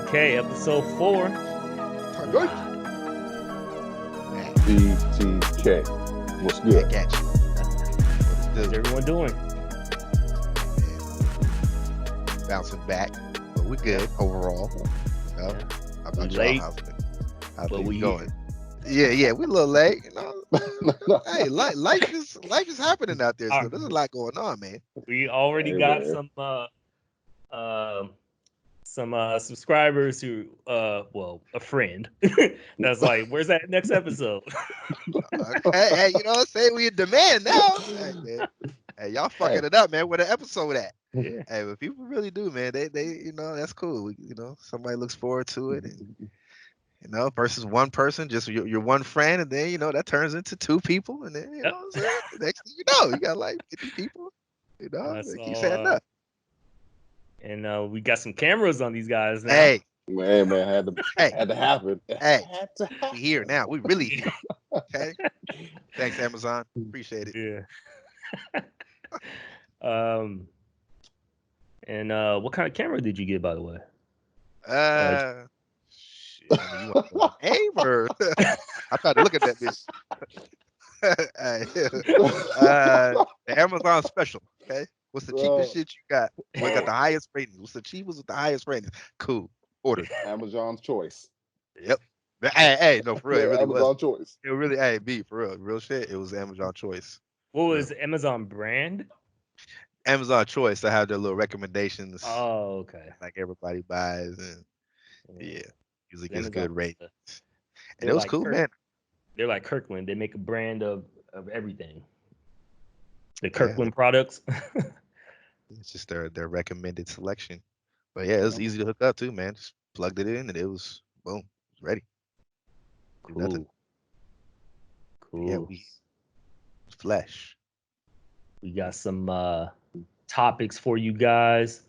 BTK episode 4. BTK. What's good? Got you. How's everyone doing? Bouncing back, but we're good overall. You know? Yeah. How about We y'all? late, How's but things we going? Yeah, we're a little late. You know, hey, life is happening out there. So there's a lot going on, man. We already Hey, got man. some subscribers who a friend that's like, where's that next episode? Hey, you know what I'm saying? We in demand now. Hey, man. Hey, y'all fucking Hey. it up, man. Where the episode at? Yeah. Hey, but people really do, man. They you know, that's cool. Somebody looks forward to it, and versus one person, just your one friend, and then that turns into two people, and then Yep. what I'm saying, the next thing you know, you got like 50 people. That's They keep all, setting up. and we got some cameras on these guys now. Hey, Man, had to hey, happen. It hey, had to happen. we here now. We really here. Okay. Thanks, Amazon. Appreciate it. Yeah. And what kind of camera did you get, by the way? Shit. I mean, you want to aim or I tried to look at that bitch. The Amazon special. Okay. What's the cheapest shit you got? What got the highest ratings? What's the cheapest with the highest ratings? Cool. Ordered. Amazon's choice. Yep. Hey, no, for real, it really was. Amazon choice. It really, B, for real shit. It was Amazon choice. What was Amazon brand? Amazon choice. I have their little recommendations. Oh, okay. Like everybody buys, and yeah, usually gets Amazon, good ratings. And they're it was like cool, man. They're like Kirkland. They make a brand of everything. The Yeah. Kirkland products. It's just their recommended selection. But yeah, it was easy to hook up too, man. Just plugged it in and it was boom, it was ready. Do nothing. Cool. Yeah, we flesh. We got some topics for you guys.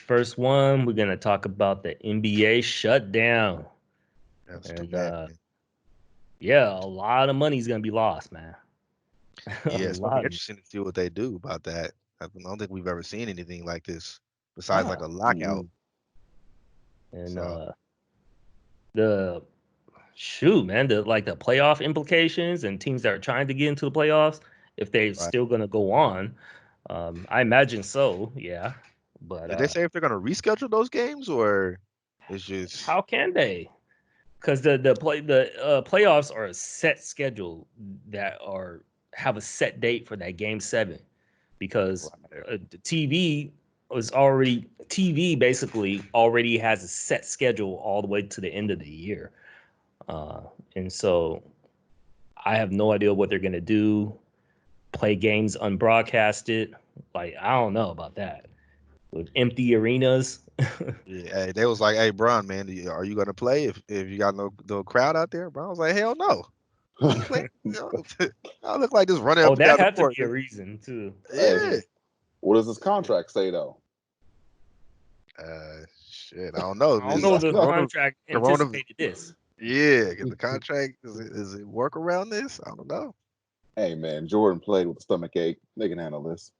First one, we're gonna talk about the NBA shutdown. That was too And bad. Man. yeah, a lot of money's gonna be lost, man. Yeah, it's gonna be lot. interesting to see what they do about that. I don't think we've ever seen anything like this besides like a lockout. And So, the shoot, man, the playoff implications and teams that are trying to get into the playoffs, if they're still gonna go on. I imagine so, yeah. But did they say if they're gonna reschedule those games or it's just how can they? Because the playoffs are a set schedule that have a set date for that game 7, because the TV basically already has a set schedule all the way to the end of the year, and so I have no idea what they're gonna do. Play games unbroadcasted? Like, I don't know about that with empty arenas. Yeah, hey, they was like, "Hey, Bron, man, are you gonna play if you got no crowd out there?" Bron was like, "Hell no." I look like just running up Oh, and that down the had to court. be a reason too. Yeah. Hey, what does this contract say though? Shit, I don't know. I don't know if the Corona, contract Corona, anticipated this. yeah, the contract is it work around this? I don't know. Hey man, Jordan played with a stomach ache. They can handle this.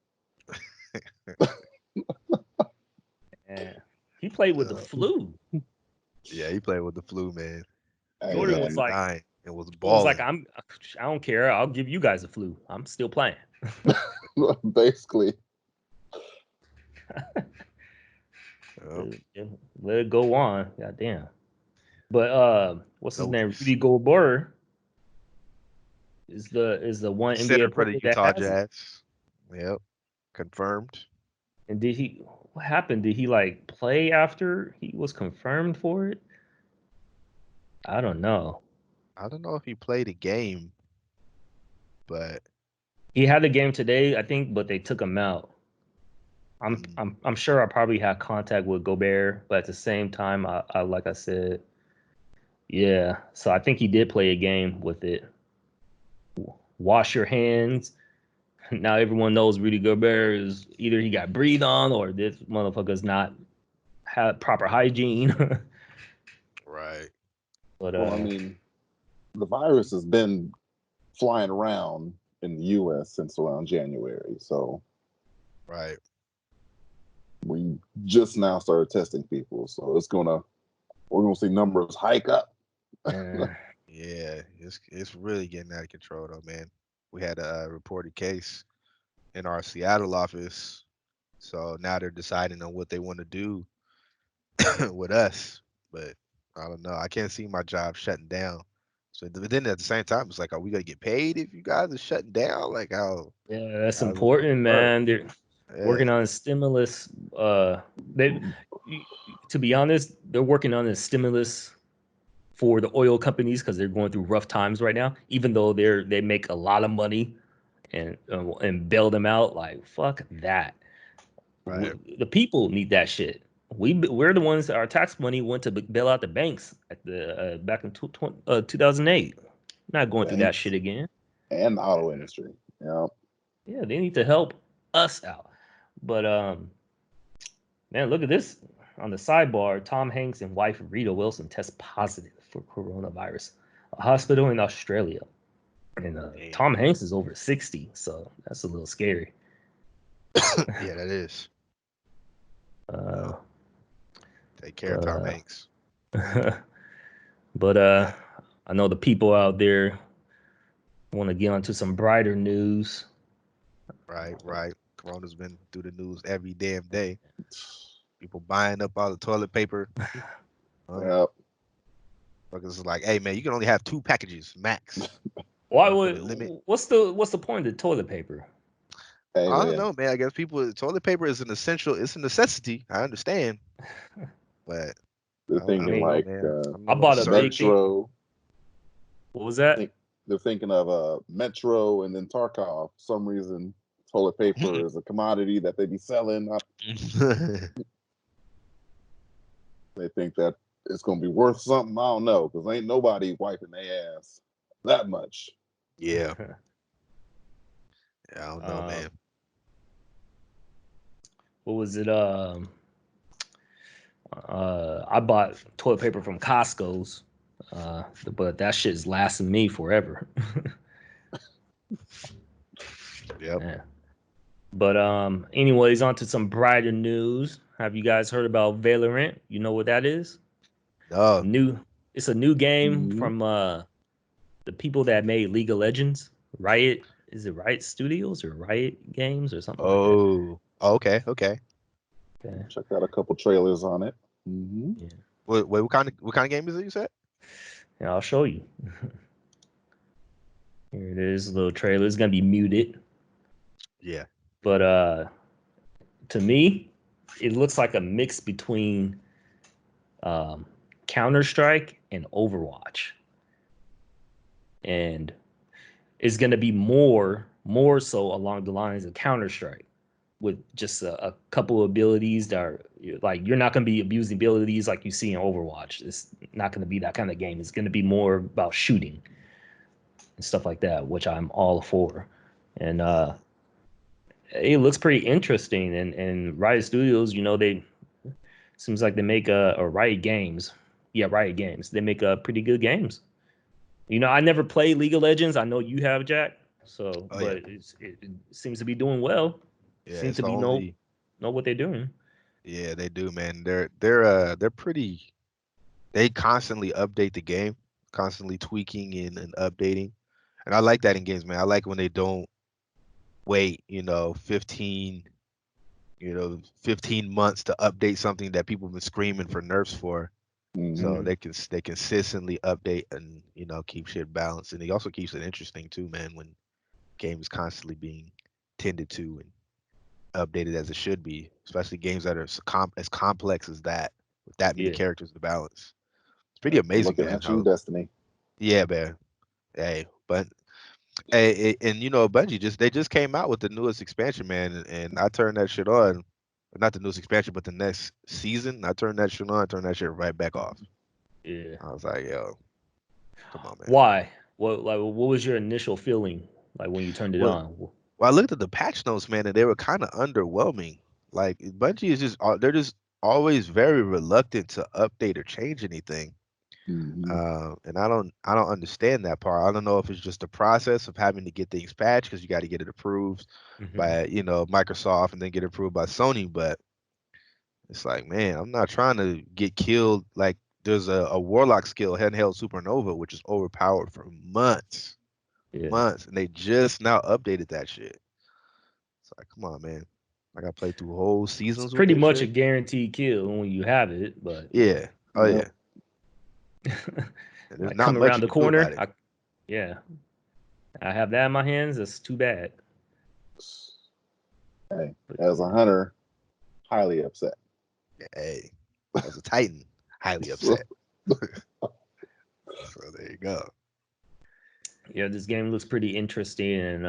Yeah. He played with the flu. Yeah, he played with the flu, man. Hey, Jordan man. was like, dying and was Jordan was like, balling. I don't care. I'll give you guys a flu. I'm still playing. Basically. Let it go on. God damn. But what's his name? Rudy Gobert is the one Center NBA for player the that Utah has it. Jazz. Yep, confirmed. And what happened? Did he like play after he was confirmed for it? I don't know. I don't know if he played a game, but He had the game today, I think, but they took him out. I'm sure I probably had contact with Gobert, but at the same time, I like I said, yeah. So I think he did play a game with it. Wash your hands. Now everyone knows Rudy Gobert is either he got breathed on or this motherfucker's not have proper hygiene. right. But Well, I mean, the virus has been flying around in the U.S. since around January. So, right. We just now started testing people, so we're gonna see numbers hike up. Uh, Yeah, it's really getting out of control though, man. We had a reported case in our Seattle office, so now they're deciding on what they want to do with us. But I don't know. I can't see my job shutting down. So but then at the same time, it's like, are we gonna get paid if you guys are shutting down? Like yeah, that's how's it supposed important, to work? man. They're Yeah, working on a stimulus. They, to be honest, they're working on a stimulus for the oil companies because they're going through rough times right now. Even though they make a lot of money and bail them out, like fuck that. right. The people need that shit. We're the ones. Our tax money went to bail out the banks at the back in 2008. Not going through that shit Banks again. and the auto industry. Yeah. Yeah, they need to help us out. But man, look at this on the sidebar. Tom Hanks and wife Rita Wilson test positive for coronavirus. A hospital in Australia, and Damn. Tom Hanks is over 60, so that's a little scary. Yeah, that is. Uh, Well, take care, Tom but Hanks. but I know the people out there want to get onto some brighter news. Right, right. Corona's been through the news every damn day. People buying up all the toilet paper. Um, Yeah. Because it's like, hey man, you can only have 2 packages max. Why You put would a limit. what's the point of the toilet paper? Hey I don't man, know, man. I guess people toilet paper is an essential. It's a necessity. I understand, but they're I I thinking don't mean, know, like man. I I mean, bought a certain. big thing. Metro. What was that? Think they're thinking of Metro and then Tarkov. For some reason, toilet paper is a commodity that they be selling. They think that it's gonna be worth something. I don't know, because ain't nobody wiping their ass that much. Yeah, I don't know, um, man. what was it? I bought toilet paper from Costco's, but that shit's lasting me forever. Yep. Yeah. But anyways, on to some brighter news. Have you guys heard about Valorant? You know what that is? No. New. It's a new game Mhm. from the people that made League of Legends. Riot. Is it Riot Studios or Riot Games or something like that? Oh. Okay. Okay. Okay. Check out a couple trailers on it. Hmm. Yeah. Wait. What kind of game is it? You said? Yeah, I'll show you. Here it is, a little trailer. It's gonna be muted, Yeah. but to me, it looks like a mix between um, Counter Strike and Overwatch, and it's gonna be more so along the lines of Counter Strike, with just a couple of abilities that are like you're not gonna be abusing abilities like you see in Overwatch. It's not gonna be that kind of game. It's gonna be more about shooting and stuff like that, which I'm all for. And it looks pretty interesting. And Riot Studios, they seems like they make a Riot Games. Yeah, Riot Games. They make pretty good games. I never played League of Legends. I know you have, Jack. So, Oh but yeah. it seems to be doing well. Yeah. Seem It's to the be only. know what they're doing. Yeah, they do, man. They're pretty. They constantly update the game, constantly tweaking and updating, and I like that in games, man. I like when they don't wait, 15 months to update something that people have been screaming for nerfs for. So Hmm. they consistently update and keep shit balanced, and it also keeps it interesting too, man. When games constantly being tended to and updated as it should be, especially games that are as complex as that with that many Yeah. characters to balance. It's pretty amazing, Looking man. at you, How Destiny. yeah, man. Hey, but and Bungie they just came out with the newest expansion, man, and I turned that shit on. Not the newest expansion, but the next season. I turned that shit on. I turned that shit right back off. Yeah. I was like, yo, come on, man. Why? What was your initial feeling like when you turned it Well, on? well, I looked at the patch notes, man, and they were kind of underwhelming. Like Bungie is they're just always very reluctant to update or change anything. Hmm. And I don't understand that part. I don't know if it's just the process of having to get things patched because you got to get it approved Hmm. by Microsoft and then get approved by Sony. But It's like, man, I'm not trying to get killed. Like, there's a warlock skill, handheld supernova, which is overpowered for months, Yeah. months, and they just now updated that shit. It's like, come on, man. I got to play through whole It's seasons with pretty this much a shit. guaranteed kill when you have it, but Yeah. Oh Yep. yeah. And there's like not coming much around you the can do about corner, it. yeah, I have that in my hands. That's too bad. Hey, But as a hunter, highly upset. Hey, as a Titan, highly So, upset. So there you go. yeah, this game looks pretty interesting, and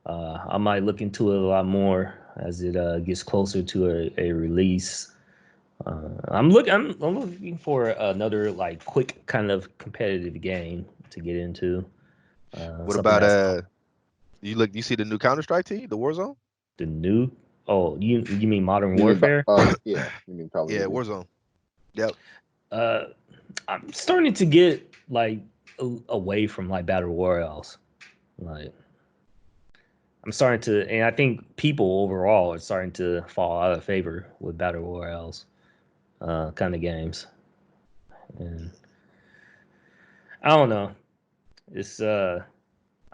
I might look into it a lot more as it gets closer to a release. I'm looking for another like quick kind of competitive game to get into. What Something about that's you see the new Counter-Strike team, the Warzone? the new. Oh, you mean Modern you mean, Warfare? yeah, you mean Call of Yeah, Duty. Warzone. Yep. Uh, I'm starting to get like away from like battle royales. Like I'm starting to, and I think people overall are starting to fall out of favor with battle royales kind of games. And I don't know. It's I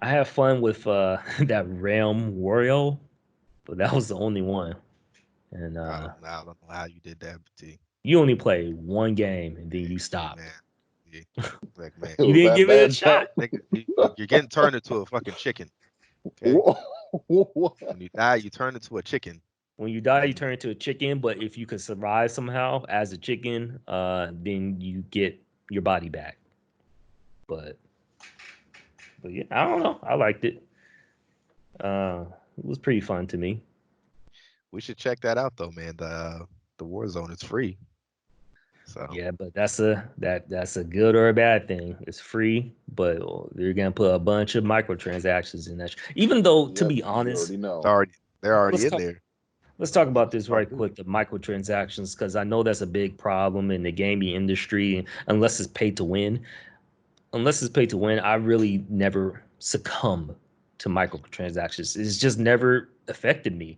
have fun with that Realm Wario, but that was the only one. And I don't know how you did that, but T. you only play one game and then you Yeah, man. stopped. Yeah. Like, man, It You was didn't that give it a bad, Chuck. shot. nigga, you're getting turned into a fucking chicken. Okay. When you die, you turn into a chicken. When you die, you And turn into a chicken. But if you could survive somehow as a chicken, then you get your body back. But but yeah, I don't know. I liked it. It was pretty fun to me. we should check that out though, man. The Warzone is free. So Yeah, but that's a good or a bad thing. It's free, but you're gonna put a bunch of microtransactions in that. Even though, to Yep, be you honest, already it's know. already they're let's already in talk. there. Let's talk about It's this Call of right Duty. quick. The microtransactions, because I know that's a big problem in the gaming industry. Unless it's pay to win, I really never succumb to microtransactions. It's just never affected me.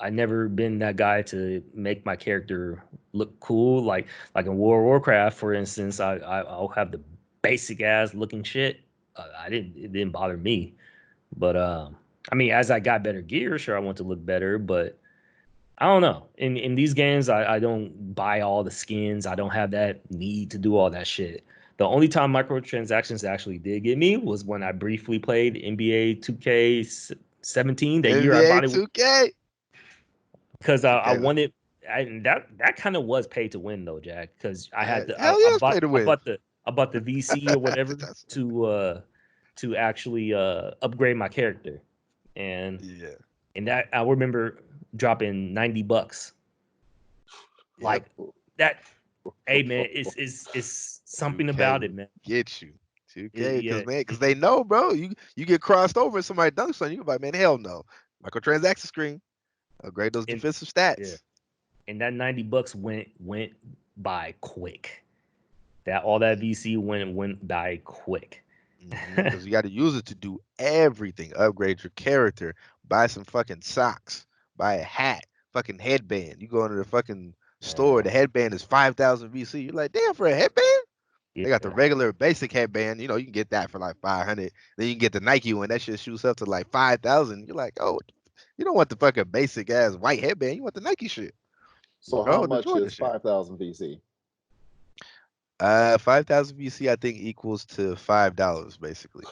I never been that guy to make my character look cool. Like in World of Warcraft, for instance, I'll have the basic ass looking shit. It didn't bother me. But I mean, as I got better gear, sure I want to look better, but I don't know. In these games, I don't buy all the skins. I don't have that need to do all that shit. The only time microtransactions actually did get me was when I briefly played NBA 2K17. That year I NBA bought it 2K. because I 2K. wanted. That kind of was pay to win though, Jack. Because I had to. Hell yeah, it's pay to win. I bought the VC or whatever That's to actually upgrade my character, and yeah. that I remember dropping $90 Yep. like that. Hey man, it's something 2K about it, will man. get you. 2K, Yeah, because they know, bro. You get crossed over and somebody dunks on you, like, man, hell no. Microtransaction screen. Upgrade those and defensive yeah, stats. and that $90 went by quick. That all that VC went by quick. Because you got to use it to do everything. Upgrade your character. Buy some fucking socks. Buy a hat. Fucking headband. You go into the fucking store. The headband is 5,000 VC. You're like, damn, for a headband? Yeah, They got the regular basic headband. You can get that for like 500. Then you can get the Nike one. That shit shoots up to like 5,000. You're like, oh, you don't want the fucking basic ass white headband. You want the Nike shit. So how Oh, the much Jordan is shit. 5,000 VC? 5,000 VC I think equals to $5 basically.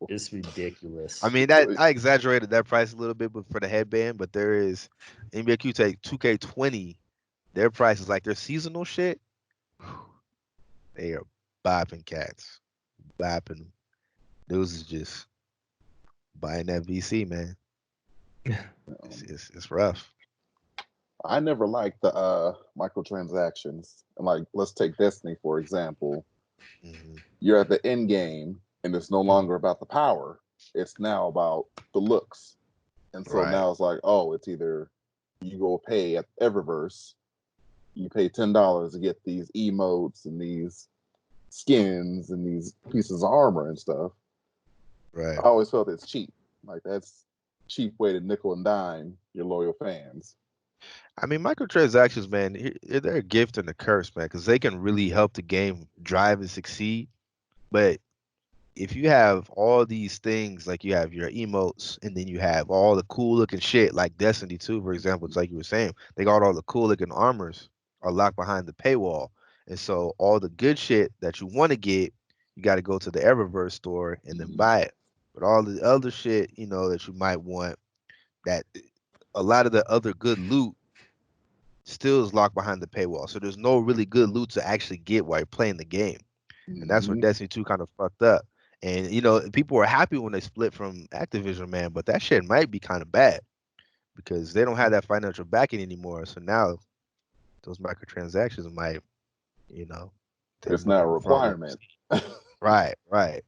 it's I ridiculous. mean that I exaggerated that price a little bit, but for the headband, but there is NBA Q-Take 2K20. Their price is like their seasonal shit. They are bopping cats, bopping them. Those is just buying that VC, man. It's rough. I never liked the microtransactions. And like, let's take Destiny for example. Hmm. You're at the end game, and it's no longer about the power. It's now about the looks. And so Right. now it's like, oh, it's either you go pay at Eververse, you pay $10 to get these emotes and these skins and these pieces of armor and stuff. Right. I always felt it's cheap. Like that's cheap way to nickel and dime your loyal fans. I mean, microtransactions, man, they're a gift and a curse, man, because they can really help the game drive and succeed. But if you have all these things, like you have your emotes, and then you have all the cool looking shit, like Destiny 2, for example, it's like you were saying, they got all the cool looking armors are locked behind the paywall. And so all the good shit that you want to get, you got to go to the Eververse store and then buy it. But all the other shit, that you might want, that a lot of the other good loot still is locked behind the paywall. So there's no really good loot to actually get while you're playing the game. And that's where Mhm. Destiny 2 kind of fucked up. And people were happy when they split from Activision, man, but that shit might be kind of bad because they don't have that financial backing anymore. So now those microtransactions might, you know, take It's more not a of a front row requirement. seat. Right, right,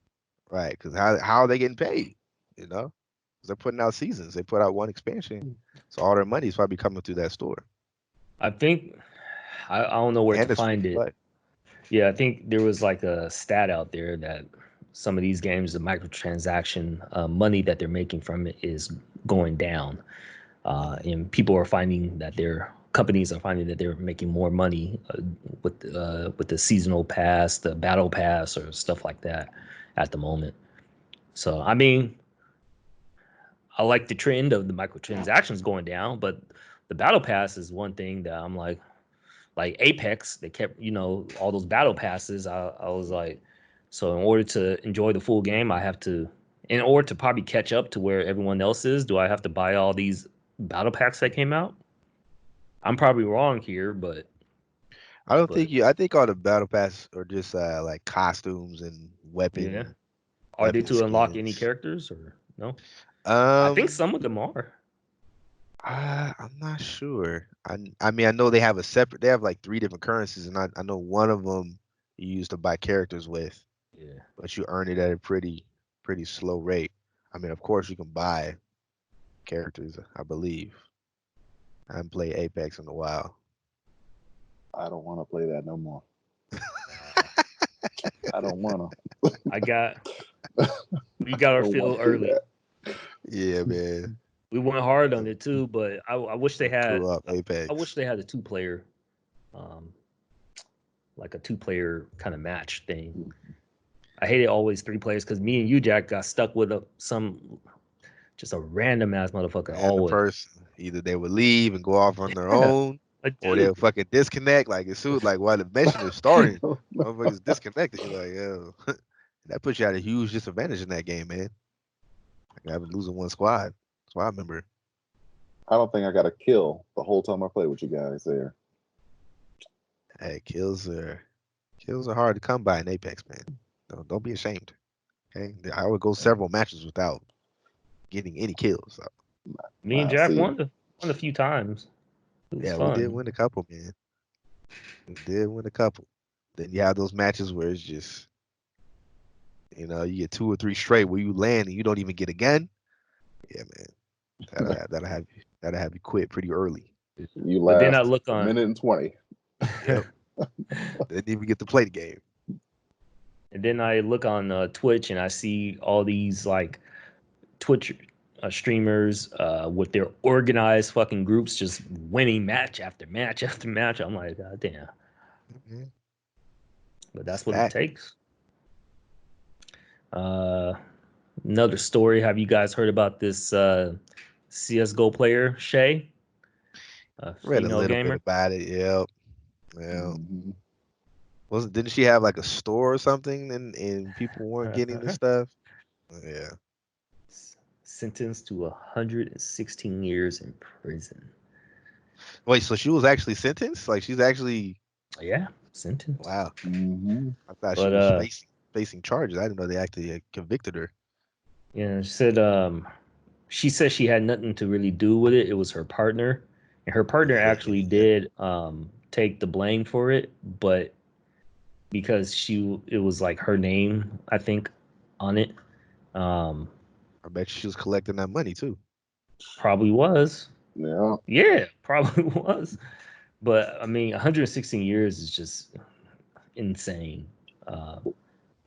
right. Because how are they getting paid? You know, 'cause they're putting out seasons. They put out one expansion, so all their money is probably coming through that store, I think I don't know where to and it's free find to it. play. Yeah, I think there was like a stat out there that some of these games, the microtransaction money that they're making from it is going down, and people are finding that their companies are finding that they're making more money with the seasonal pass, the battle pass, or stuff like that at the moment. So I mean, I like the trend of the microtransactions going down, but the battle pass is one thing that I'm like Apex, they kept, all those battle passes. I was like, so in order to enjoy the full game, in order to probably catch up to where everyone else is, do I have to buy all these battle packs that came out? I'm probably wrong here, I don't but think you. I think all the battle passes are just like costumes and yeah, weapon are they weapon to unlock any skins. characters or no? I think Um, some of them are. I'm not sure. I mean, I know they have a separate. They have like three different currencies, and I know one of them you use to buy characters with, Yeah, but you earn it at a pretty slow rate. I mean, of course, you can buy characters, I believe. I haven't played Apex in a while. I don't want to play that no more. uh, I don't want I got to. we got I our don't want fill to do early. that. Yeah, man. We went hard on The, it too, but I wish they the had. co-op I wish Apex. they had a two-player, um, like a two-player kind of match thing. I hate it always three players because me and you, Jack, got stuck with some just a random ass motherfucker Random always. person. Either they would leave and go off on their Yeah, own, I or do. they'll fucking disconnect. Like as soon like while the mission is starting, motherfuckers disconnected. You're like, yo, that puts you at a huge disadvantage in that game, man. Like having losing one squad member. I don't think I got a kill the whole time I play with you guys there. Hey, kills are hard to come by in Apex, man. Don't be ashamed. Okay, I would go several matches without getting any kills. So, Me and Jack See, won a few times. It was yeah, we did fun. win a couple, man. We did win a couple. Then you have those matches where it's just, you get two or three straight where you land and you don't even get a gun. Yeah, man. That'll have you quit pretty early. you But then I last look a on, minute and 20. Yep. Didn't even get to play the game. and then I look on Twitch and I see all these like Twitch streamers with their organized fucking groups just winning match after match after match. I'm like, God damn. Mhm. But It's that's what it that. takes. Uh, Another story. Have you guys heard about this CS:GO player Shay, a Read a female little bit gamer? about it. Yep. Well, Hmm. didn't she have like a store or something and people weren't getting the stuff? Yeah. Sentenced to 116 years in prison. Wait, so she was actually sentenced? Like she's actually Yeah, sentenced. wow. Hmm. I thought she But was facing charges. I didn't know they actually convicted her. yeah, she said she had nothing to really do with it. It was her partner, and her partner actually Yeah. did take the blame for it, but because it was like her name, I think, on it. Um, I bet she was collecting that money too. Probably was. Yeah. Yeah, probably was. But I mean, 116 years is just insane. Uh,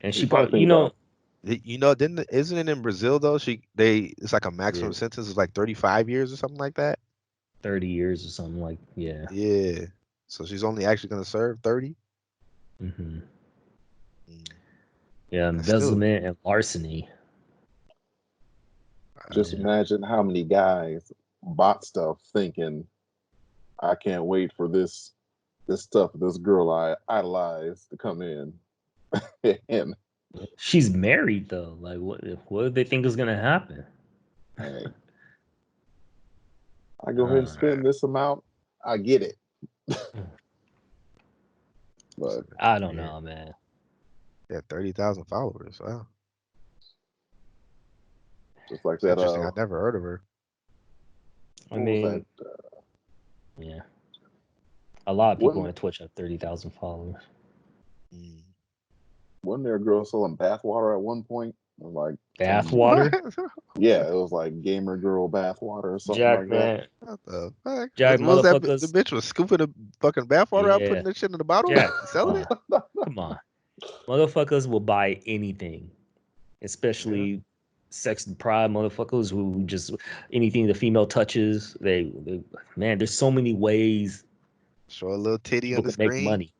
and You she probably probably, think about Didn't isn't it in Brazil though? It's like a yeah, maximum sentence is like 35 years or something like that. 30 years or something like. Yeah. Yeah. So she's only actually gonna serve 30. Hmm. Mm, Yeah, that's still. embezzlement and larceny. Just Yeah. imagine how many guys bought stuff thinking, I can't wait for this stuff, this girl I idolize to come in. And She's married though. Like, what do they think is gonna happen? hey, I go ahead and Uh, spend this amount, I get it. But I don't Yeah. know, man. Yeah, 30,000 followers. Wow. just like It's that, interesting. I never heard of her. I what was that? mean, yeah, a lot of people Wasn't on Twitch have 30,000 followers. Mm. wasn't there a girl selling bathwater at one point? Like Bath some, water, What? yeah, it was like gamer girl bathwater or something Jack, like that. man, What the fuck? Jack, What was that? The motherfuckers. bitch was scooping the fucking bathwater out, Yeah, putting that shit in the bottle, Jack, come selling on, it. come on. Motherfuckers will buy anything, Yeah. especially sex deprived motherfuckers who just anything the female touches. They man, there's so many ways Show a little titty people on the can make screen. money.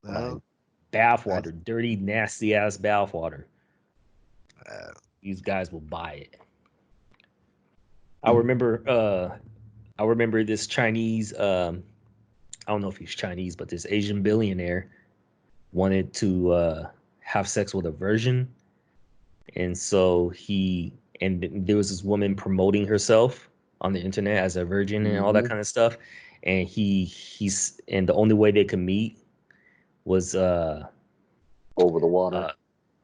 Like No. bath That's water, dirty, nasty ass bath water. uh, These guys will buy it. I remember I remember this Chinese I don't know if he's Chinese, but this Asian billionaire wanted to have sex with a virgin. And so there was this woman promoting herself on the internet as a virgin and all that Hmm. kind of stuff. And and the only way they could meet was Over the water. uh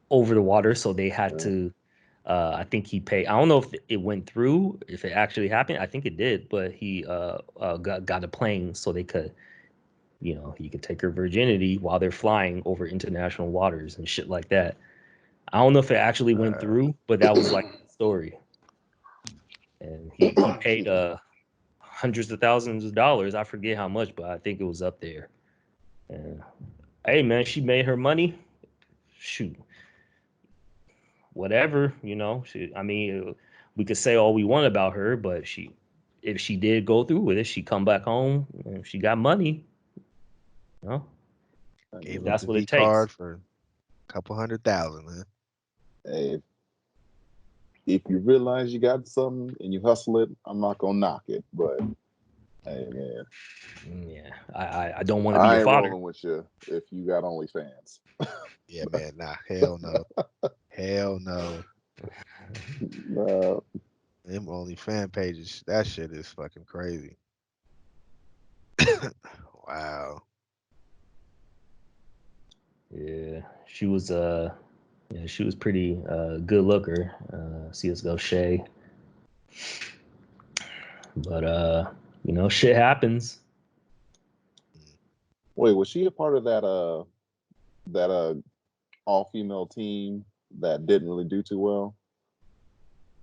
over the water. So they had Yeah. to I think he paid. I don't know if it went through, if it actually happened. I think it did, but he got a plane so they could, he could take her virginity while they're flying over international waters and shit like that. I don't know if it actually went uh, through, but that was like the story. And he paid Excuse me. hundreds of thousands of dollars. I forget how much, but I think it was up there. And hey, man, she made her money. Shoot, whatever, I mean, we could say all we want about her, but if she did go through with it, she come back home and she got money. You know, I gave mean, up that's the what V it takes. card for a couple 100,000, man. hey, if you realize you got something and you hustle it, I'm not gonna knock it. But hey, man, Yeah, I don't want to be your I ain't father. rolling with you if you got OnlyFans. Yeah, man. Nah, hell no. Hell no. Uh, Them only fan pages. That shit is fucking crazy. Wow. Yeah, she was pretty good looker. CS:GO Shay, but shit happens. wait, was she a part of that all female team that didn't really do too well?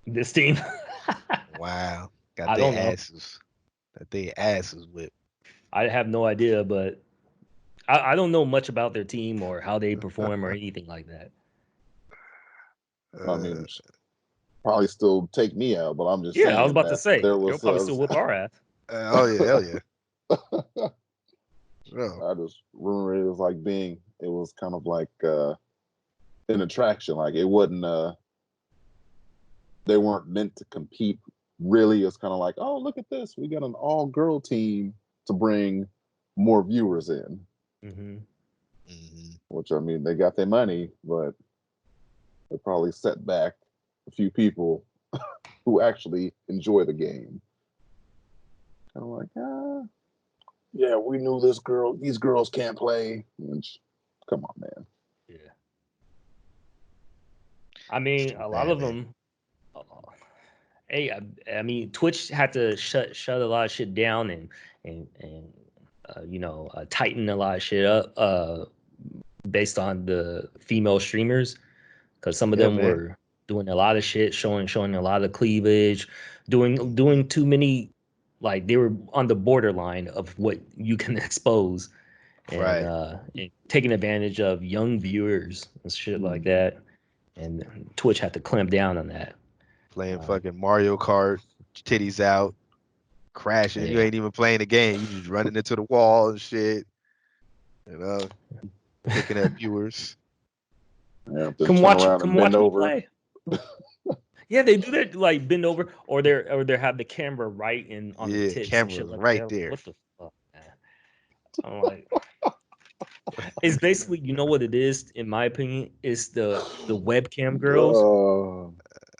This team, Wow. Got I their don't know. asses. Got their asses whipped. I have no idea, but I don't know much about their team or how they perform or anything like that. I Uh, mean, probably still take me out, but I'm just Yeah, I was saying about to that say there they'll was probably still whoop our ass. oh yeah, hell yeah. Sure. I just remember it was like it was kind of like an attraction. Like it wasn't they weren't meant to compete really. It's kind of like, oh, look at this. We got an all girl team to bring more viewers in. Hmm. Hmm. Which I mean, they got their money, but they probably set back a few people who actually enjoy the game. Kind of like, yeah, we knew these girls can't play. Which, come on, man. Yeah, I It's mean, too a lot bad, of man. them. uh, Hey, I mean, Twitch had to shut a lot of shit down and tighten a lot of shit up based on the female streamers because some of Yeah, them man. were doing a lot of shit, showing a lot of cleavage, doing too many, like they were on the borderline of what you can expose, Right. and taking advantage of young viewers and shit like Mhm. that. And Twitch had to clamp down on that. Playing Um, fucking Mario Kart. titties out, crashing. You Yeah. ain't even playing the game. You just running into the wall and shit. You know, picking at viewers. Yeah, then turn around and Come bend watch me over. play. Yeah, they do that, like bend over, or they have the camera right in on the Yeah, tits and shit cameras like right that. there. What the fuck, man? I'm like, it's basically, you know what it is, in my opinion, it's the webcam girls Uh,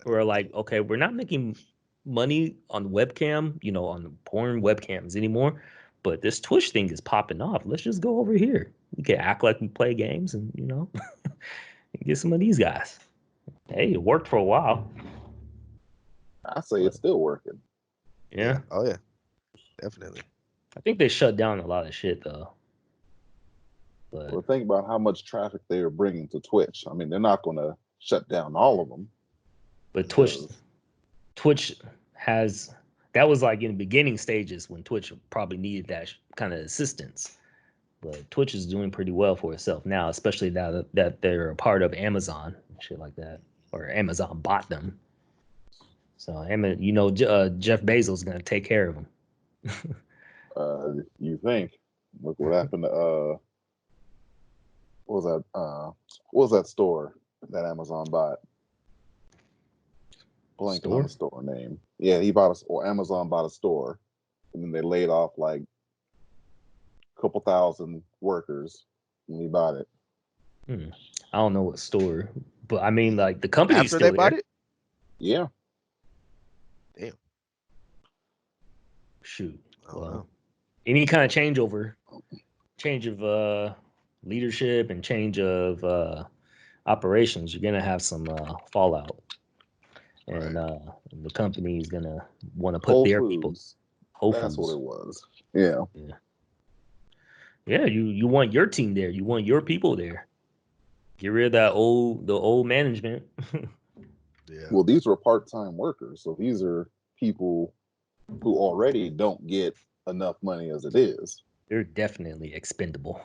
who are like, okay, we're not making money on webcam, on the porn webcams anymore, but this Twitch thing is popping off. Let's just go over here. We can act like we play games and get some of these guys. Hey, it worked for a while. I say But it's still working. yeah, Oh yeah, definitely. I think they shut down a lot of shit though. But Well, think about how much traffic they are bringing to Twitch. I mean, they're not going to shut down all of them. but because- Twitch has, that was like in the beginning stages when Twitch probably needed that kind of assistance. But Twitch is doing pretty well for itself now, especially now that they're a part of Amazon and shit like that, or Amazon bought them. So Jeff Bezos is gonna take care of them. You think? Look what happened to what was that store that Amazon bought? Blanking on the store name. Yeah, or Amazon bought a store, and then they laid off like a couple thousand workers when he bought it. I don't know what store, but I mean, like the company's After they still bought here. it? Yeah. Damn. Shoot. I don't know. Any kind of change of leadership and change of operations, you're gonna have some fallout, and the company is gonna want to put Whole their people. Foods. Whole That's what Foods. it was. Yeah. Yeah. You want your team there. You want your people there. Get rid of the old management. Yeah. Well, these were part-time workers, so these are people who already don't get enough money as it is. They're definitely expendable.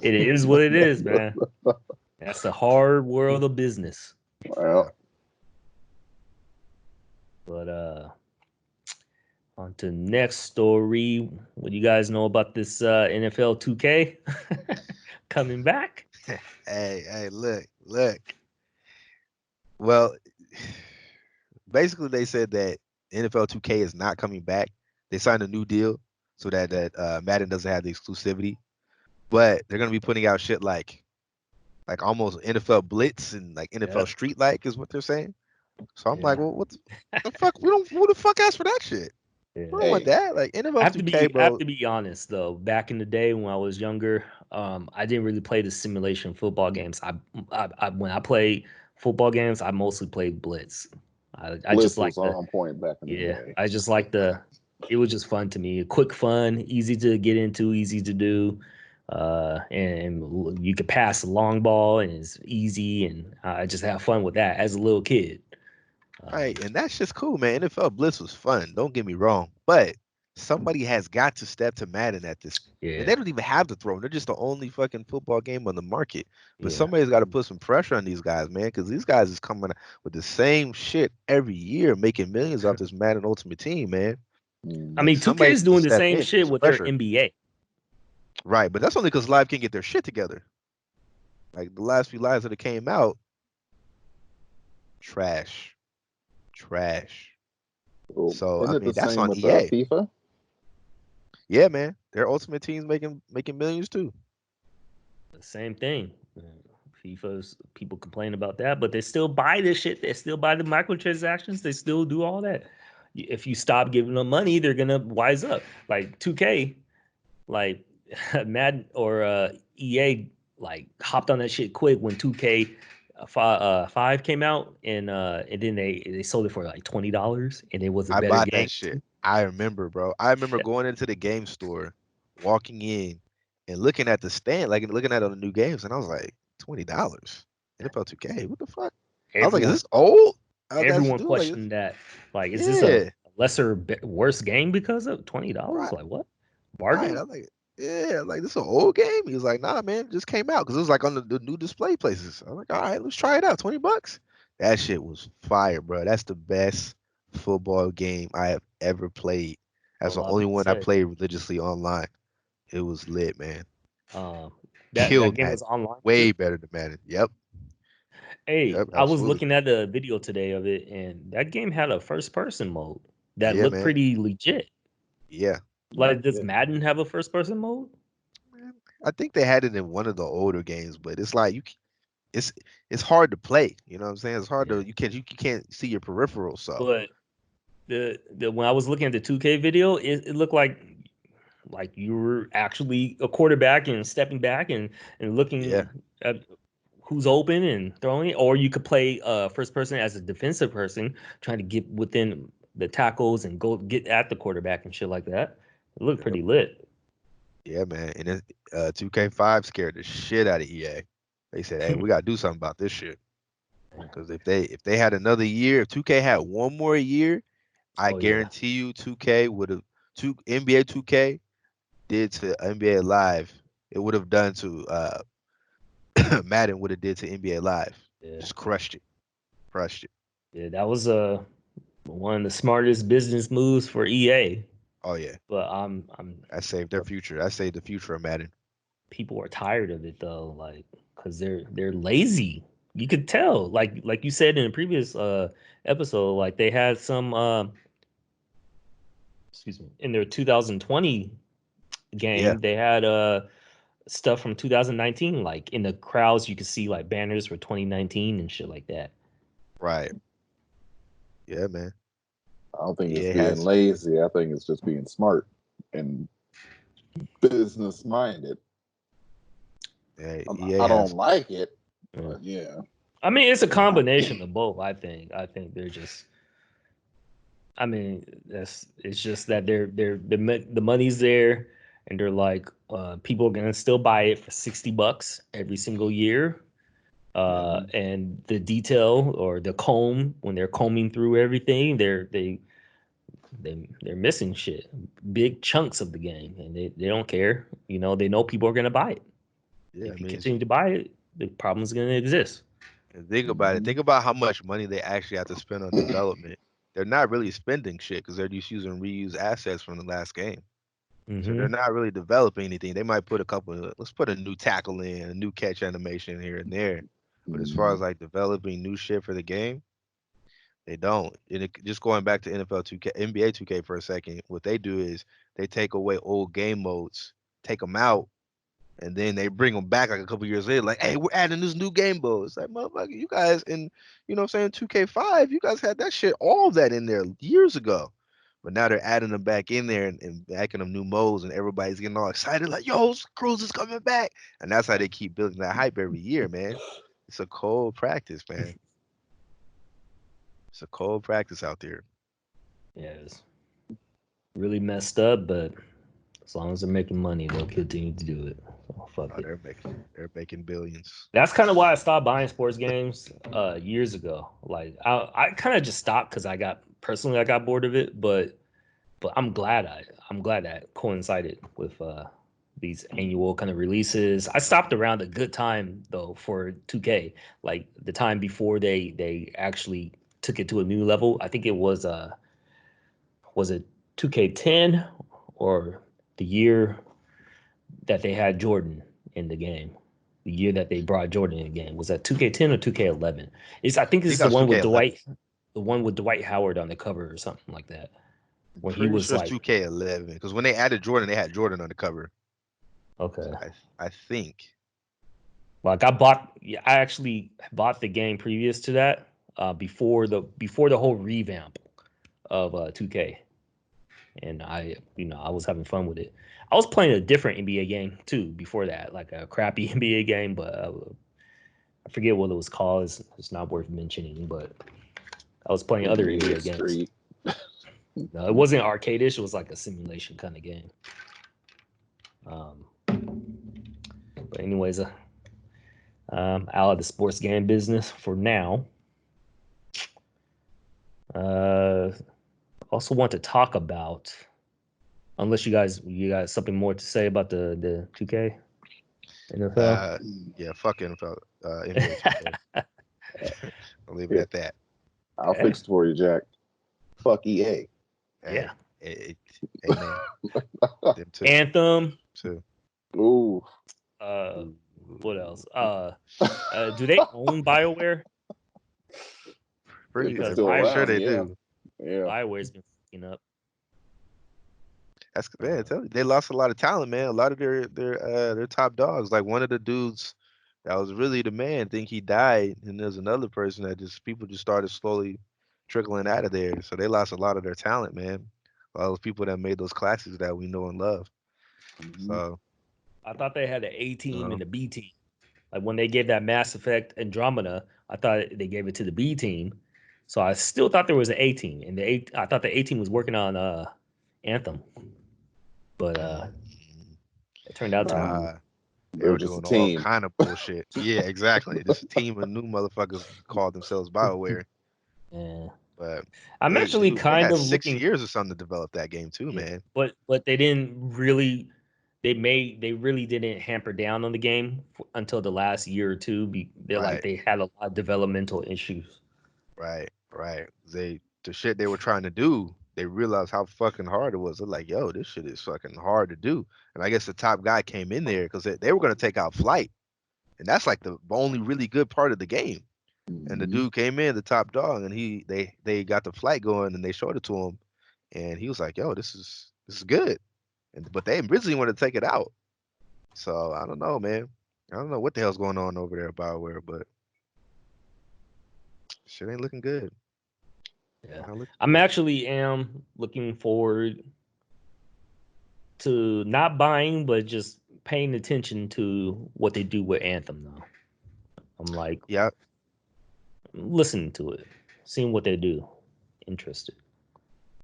It is what it is, man. That's the hard world of business. Well, But on to next story. What do you guys know about this NFL 2K coming back? Hey, look. Well, basically they said that NFL 2K is not coming back. They signed a new deal so that Madden doesn't have the exclusivity, but they're gonna be putting out shit like almost NFL Blitz and like NFL Street like is what they're saying. So I'm like, well, what the fuck? Who the fuck asked for that shit? Yeah. We don't want that. Like I NFL have to 2K, be I have bro. to be honest though. Back in the day when I was younger, I didn't really play the simulation football games. I when I played football games, I mostly played Blitz. I just Blitz like was on point back in the yeah. day. I just like it was just fun to me. Quick fun, easy to get into, easy to do. And you could pass a long ball and it's easy, and I just have fun with that as a little kid. Right, and that's just cool, man. NFL Blitz was fun. Don't get me wrong, but somebody has got to step to Madden at this. And Yeah, they don't even have to throw. They're just the only fucking football game on the market. But yeah, somebody's got to put some pressure on these guys, man, because these guys is coming with the same shit every year, making millions off this Madden Ultimate Team, man. I Like mean, 2K somebody is needs to doing the step same in, put shit some with their pressure. NBA. Right, but that's only because Live can't get their shit together. Like the last few lives that it came out, trash. Well, So isn't I it the mean, that's same on with EA. FIFA? Yeah, man. Their Ultimate Team's making millions too. The same thing. FIFA's people complain about that, but they still buy this shit. They still buy the microtransactions. They still do all that. If you stop giving them money, they're gonna wise up. Like 2K, like Madden or EA, like hopped on that shit quick when 2K five came out, and then they sold it for like $20, and it was a I better bought game. that shit. I remember, bro. I remember going into the game store, walking in, and looking at the stand, like looking at all the new games, and I was like, $20. NFL 2K. What the fuck? I was like, is Everyone this old? I got to everyone do like, questioned that. Like, is this a yeah, worse game because of $20? right, Like, what right. bargain? I was like, yeah, like this is an old game. He was like, nah, man, it just came out because it was like on the new display places. I was like, all right, let's try it out. $20. That shit was fire, bro. That's the best football game I have ever played. A That's the lot of only people one I say. played religiously online. It was lit, man. Um, that Killed game Madden. was online Way too. better than Madden. Yep. Hey, Yep. I was Absolutely. looking at the video today of it, and that game had a first person mode that Yeah, looked man. pretty legit. Yeah. Like, does Yeah. Madden have a first person mode? Man, I think they had it in one of the older games, but it's like it's it's hard to play. You know what I'm saying? It's hard Yeah, to you can't see your peripherals. So but the when I was looking at the 2K video, it looked like you were actually a quarterback and stepping back and yeah, looking at who's open and throwing it, or you could play first person as a defensive person trying to get within the tackles and go get at the quarterback and shit like that. It looked yep, pretty lit. yeah, man. And then 2K5 scared the shit out of EA. They said, "Hey, we gotta do something about this shit." Because if they had another year, if 2K had one more year, I Oh yeah, guarantee you 2K would have two NBA 2K did to NBA Live, it would have done to Madden would have did to NBA Live. yeah, Just crushed it. Crushed it. yeah. That was one of the smartest business moves for EA. Oh yeah. But I'm That saved their future. That saved the future of Madden. people are tired of it though, like because they're lazy. You could tell, like you said in a previous episode, like they had some excuse me, in their 2020 Yeah, game, they had stuff from 2019, like in the crowds you could see like banners for 2019 and shit like that. right. Yeah, man. I don't think it's EA being has lazy. I think it's just being smart and business minded. EA I don't has like it, Yeah. but yeah. I mean, it's a combination of both. I think they're just. I mean, that's it's just that the money's there, and they're like, people are gonna still buy it for $60 every single year. Yeah. And the detail or the comb when they're combing through everything, they're missing shit, big chunks of the game, and they don't care. You know, they know people are gonna buy it. yeah, I If you mean continue to buy it, the problem's gonna exist. and think about it. Mhm. Think about how much money they actually have to spend on development. They're not really spending shit because they're just using reused assets from the last game. So they're Hmm. not really developing anything. They might put a couple let's put a new tackle in, a new catch animation here and there. But as far as Mhm. like developing new shit for the game, they don't. And just going back to NFL 2K, NBA 2K for a second, what they do is they take away old game modes, take them out, and then they bring them back like a couple years later, like, hey, we're adding this new game mode. It's like, motherfucker, you guys in, you know what I'm saying, 2K5, you guys had that shit, all that in there years ago. But now they're adding them back in there and backing them new modes, and everybody's getting all excited, like, yo, Cruz is coming back. And that's how they keep building that hype every year, man. It's a cold practice, man. It's a cold practice out there. Yeah, it's really messed up, but as long as they're making money, they'll continue to do it. So fuck Oh, it. they're making billions. That's kind of why I stopped buying sports games years ago. Like I kind of just stopped because I got bored of it, but I'm glad that coincided with these annual kind of releases. I stopped around a good time though for 2K, like the time before they actually took it to a new level. I think it was it 2K10 or the year that they had Jordan in the game. The year that they brought Jordan in the game was that 2K10 or 2K11. It's I think I think it's that was 2K11. The one with Dwight Howard on the cover or something like that, I'm where he pretty was sure it's like, 2K11 because when they added Jordan, they had Jordan on the cover. okay, I think. like yeah, I actually bought the game previous to that, before the whole revamp of 2K, and I was having fun with it. I was playing a different NBA game too before that, like a crappy NBA game, but I forget what it was called. It's not worth mentioning, but I was playing other NBA NBA games. Street. No, it wasn't arcadish. It was like a simulation kind of game. Um, but anyways, out of the sports game business for now. Uh, also want to talk about, unless you guys something more to say about the 2K NFL. Uh, yeah, fuck NFL, NBA 2K. I'll leave it Here, at that. I'll Okay. fix it for you, Jack. Fuck EA. Yeah. Amen. Them too. Anthem. Too. Ooh. What else? Do they own BioWare? Pretty, If it's Because still pretty sure around, they yeah. do. Yeah. BioWare's been fucking up. That's man. I tell you, they lost a lot of talent, man. A lot of their top dogs. Like one of the dudes that was really the man. I think he died, and there's another person that just people just started slowly trickling out of there. So they lost a lot of their talent, man. A lot of those people that made those classics that we know and love. Mhm. So I thought they had an A team uh, and a B team. Like when they gave that Mass Effect Andromeda, I thought they gave it to the B team. So I still thought there was an A team, and I thought the A team was working on Anthem, but it turned out to be Nah, nah, they they're were just a doing all team. kind of bullshit. Yeah, exactly. Just a team of new motherfuckers called themselves BioWare, yeah. but I'm actually they kind had of 6 years or something to develop that game too, yeah, man. but they didn't really. They really didn't hamper down on the game until the last year or two. They're like Right. they had a lot of developmental issues. Right. The shit they were trying to do, they realized how fucking hard it was. They're like, yo, this shit is fucking hard to do. And I guess the top guy came in there because they were gonna take out Flight, and that's like the only really good part of the game. And the Mhm. dude came in, the top dog, and they got the flight going, and they showed it to him, and he was like, yo, this is good. And but they originally wanted to take it out. So I don't know, man. I don't know what the hell's going on over there at BioWare, but shit ain't looking good. Yeah, Not looking I'm good. actually am looking forward to not buying, but just paying attention to what they do with Anthem. Though I'm like Yeah, listening to it, seeing what they do. Interested.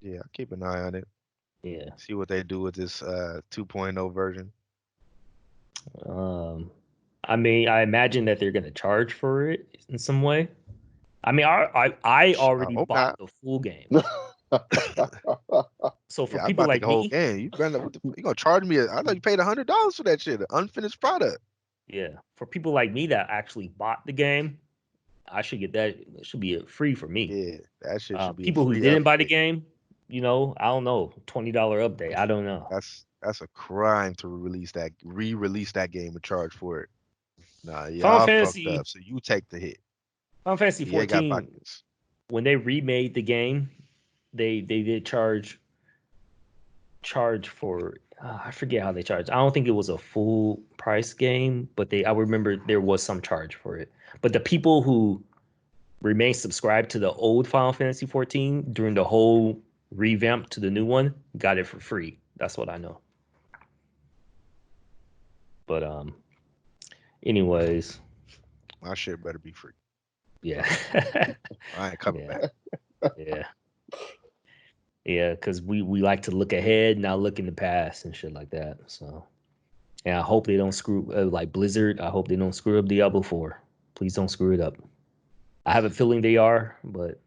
yeah, keep an eye on it. Yeah. See what they do with this 2.0 version. Um, I mean, I imagine that they're gonna charge for it in some way. I mean, I I already hope bought not. the full game. So for Yeah, I people bought the like whole me, game. You better what the you gonna charge me? I thought you paid $100 for that shit, an unfinished product. yeah, for people like me that actually bought the game, I should get that. It should be free for me. Yeah, that shit should be a People who free didn't buy the update. game, I don't know, $20 update. I don't know. That's a crime to re-release that game and charge for it. Nah, Final y'all fucked Fantasy, up. So you take the hit. Final Fantasy EA got 14, pockets. when they remade the game, they did charge for. I forget how they charged. I don't think it was a full price game, but I remember there was some charge for it. But the people who remained subscribed to the old Final Fantasy 14 during the whole revamp to the new one got it for free. That's what I know. But anyways, My shit better be free. yeah. I ain't coming Yeah. back. Yeah. Yeah, because we like to look ahead, not look in the past and shit like that. So, and I hope they don't screw like Blizzard. I hope they don't screw up Diablo 4. Please don't screw it up. I have a feeling they are, but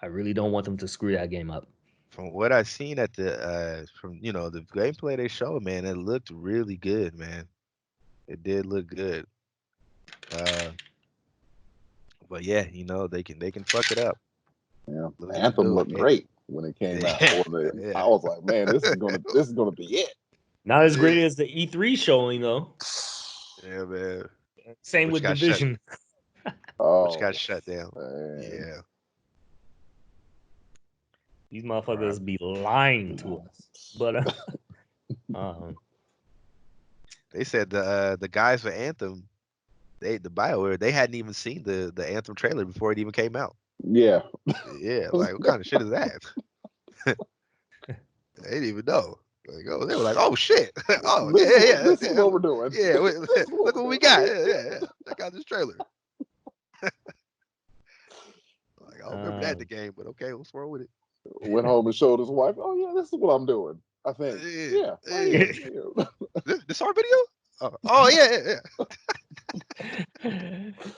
I really don't want them to screw that game up. From what I seen at the from the gameplay they showed, man, it looked really good, man. It did look good. Uh, but yeah, they can fuck it up. Yeah, Blizzard can Anthem do it. looked great when it came out. Yeah, Or yeah. I was like, man, this is gonna be it. Not as great as the E3 showing though. Yeah, man. Same Which with got shut Division. which got Oh shut down. man, Yeah. These All right. motherfuckers be lying to us. But um, They said the guys for Anthem, the BioWare, they hadn't even seen the Anthem trailer before it even came out. yeah. Yeah, like what kind of shit is that? They didn't even know. Like, oh, they were like, oh shit. Oh, This yeah, is yeah, what yeah, this is yeah. what we're doing. Yeah, This is what look we're what we doing. got. Okay. Yeah, yeah, yeah. Check out this trailer. Like, I don't remember that in the um, game, but okay, what's wrong with it? Went home and showed his wife. Oh yeah, this is what I'm doing. I think. Yeah, Yeah, right yeah. here. Yeah. This our video? Oh yeah, yeah,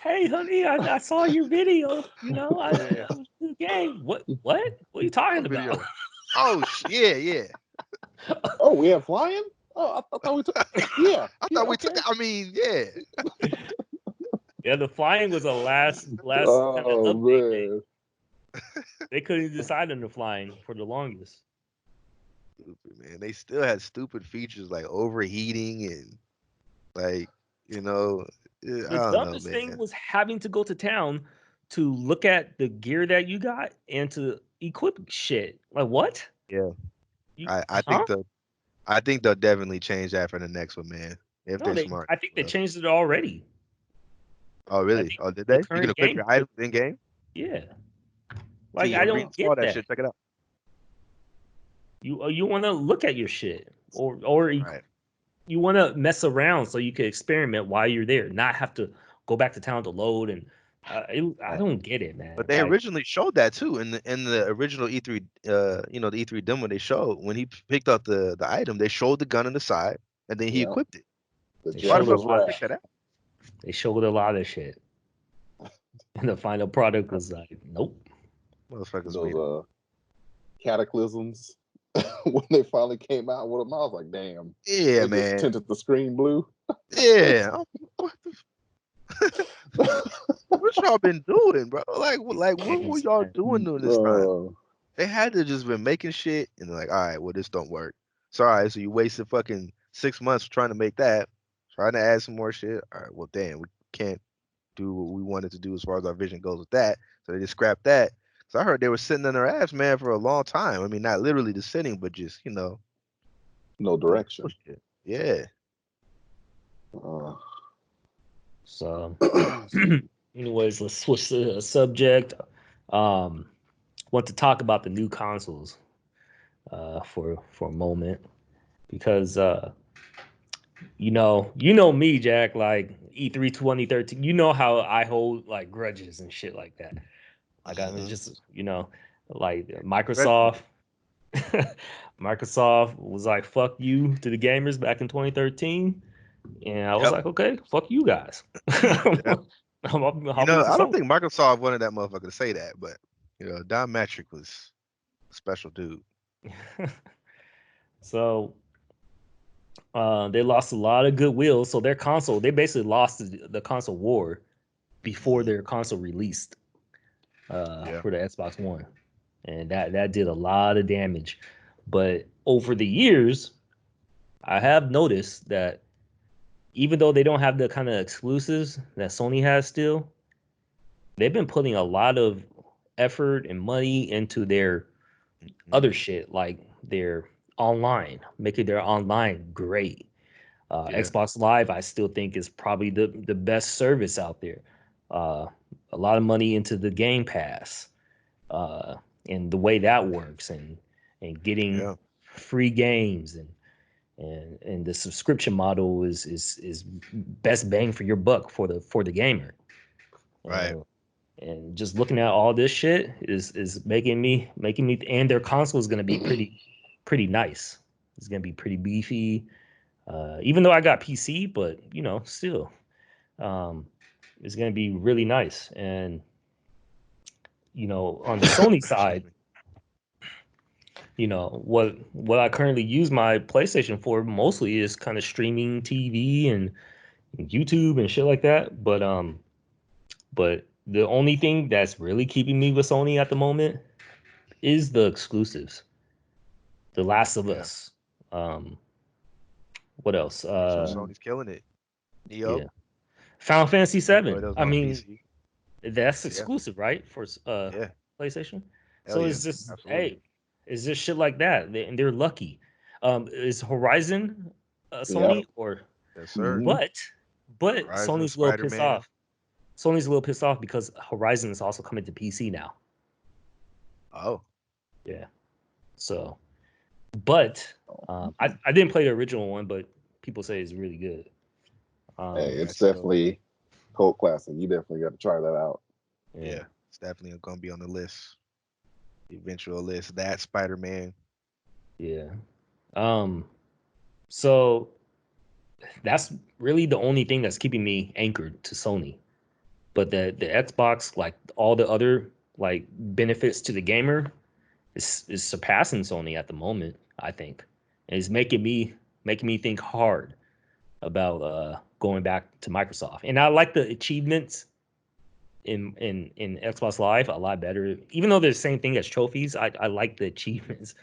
hey, honey, I saw your video. yeah. Yeah. I was in the game. What are you talking What about? video? Oh, yeah, yeah. Oh, we have flying. Oh, I thought we took. Yeah, I yeah. thought we took Okay. it. I mean, yeah. Yeah, the flying was a last kind of Oh update thing. man. They couldn't decide on the flying for the longest. Stupid, man. They still had stupid features like overheating and like, you know, I The don't know, dumbest thing man. was having to go to town to look at the gear that you got and to equip shit. Like what? Yeah. You I huh? think they'll definitely change that for the next one, man. If No, they're they. smart. I think they Well, changed it already. oh I really? think Oh, did the they? You can current equip game. your items in game? Yeah, like See, I I'm reading don't all get that that. shit. Check it out. You want to look at your shit or Right. you want to mess around so you can experiment while you're there, not have to go back to town to load. And I Right. don't get it, But man. they Like originally showed that too in the original E3 the E3 demo they showed when he picked up the item, they showed the gun on the side and then he Yeah. equipped it. The they Why the showed a fuck judge's would you lot. pick wrath. that out? They showed a lot of shit, and the final product was like, nope. Motherfuckers Those waited. cataclysms when they finally came out with them, I was like, damn. Yeah, They just man. tinted the screen blue. Yeah. What y'all been doing, bro? Like what were Games, y'all man. doing during this time? Uh, They had to just been making shit and they're like, all right, well this don't work. Sorry, so you wasted fucking 6 months trying to make that, trying to add some more shit. All right, well damn, we can't do what we wanted to do as far as our vision goes with that. So they just scrapped that. So I heard they were sitting on their ass, man, for a long time. I mean, not literally just sitting, but just, no doing direction. bullshit. Yeah. Uh, So, anyways, let's switch the subject. Um, want to talk about the new consoles for a moment because you know me, Jack, like E3 2013. You know how I hold like grudges and shit like that. Like I'm Hmm. just like But Microsoft. Microsoft was like "fuck you" to the gamers back in 2013, and I was yep. like, "Okay, fuck you guys." Yep. I'm hopping into I don't Sony. think Microsoft wanted that motherfucker to say that, but Don Matrick was a special dude. So they lost a lot of goodwill. So their console, they basically lost the console war before Hmm. their console released Yeah. for the Xbox One, and that did a lot of damage. But over the years, I have noticed that even though they don't have the kind of exclusives that Sony has still, they've been putting a lot of effort and money into their Hmm. other shit, like their online, making their online great. Yeah. Xbox Live, I still think is probably the best service out there. Uh, a lot of money into the Game Pass uh, and the way that works, and getting Yeah. free games and the subscription model is best bang for your buck for the gamer. Right. And just looking at all this shit is making me and their console is going to be pretty nice. It's going to be pretty beefy. Even though I got PC, but still, um, it's going to be really nice. And on the Sony Excuse side, me. what I currently use my PlayStation for mostly is kind of streaming TV and YouTube and shit like that. But the only thing that's really keeping me with Sony at the moment is the exclusives. The Last of Yeah. Us. Um, what else? You know, Sony's killing it. Yeah, Neo, Final Fantasy even though Seven. it was I on mean, PC. that's Yeah. exclusive, right? For Yeah. PlayStation. Hell So yeah. it's just Absolutely. hey, it's just shit like that, and they're lucky. Is Horizon yeah. Sony or Yes, sir. Hmm. but but Horizon, Sony's a little pissed Spider-Man. off. Sony's a little pissed off because Horizon is also coming to PC now. Oh. Yeah. So, but I didn't play the original one, but people say it's really good. Hey, Um, Yeah, I it's said it. definitely cult classic. You definitely got to try that out. yeah, Yeah. It's definitely gonna be on the list. The eventual list. That Spider-Man. yeah. Um, so that's really the only thing that's keeping me anchored to Sony. But the Xbox, like all the other like benefits to the gamer, is surpassing Sony at the moment. I think, and it's making me think hard about going back to Microsoft. And I like the achievements in Xbox Live a lot better. Even though they're the same thing as trophies, I like the achievements.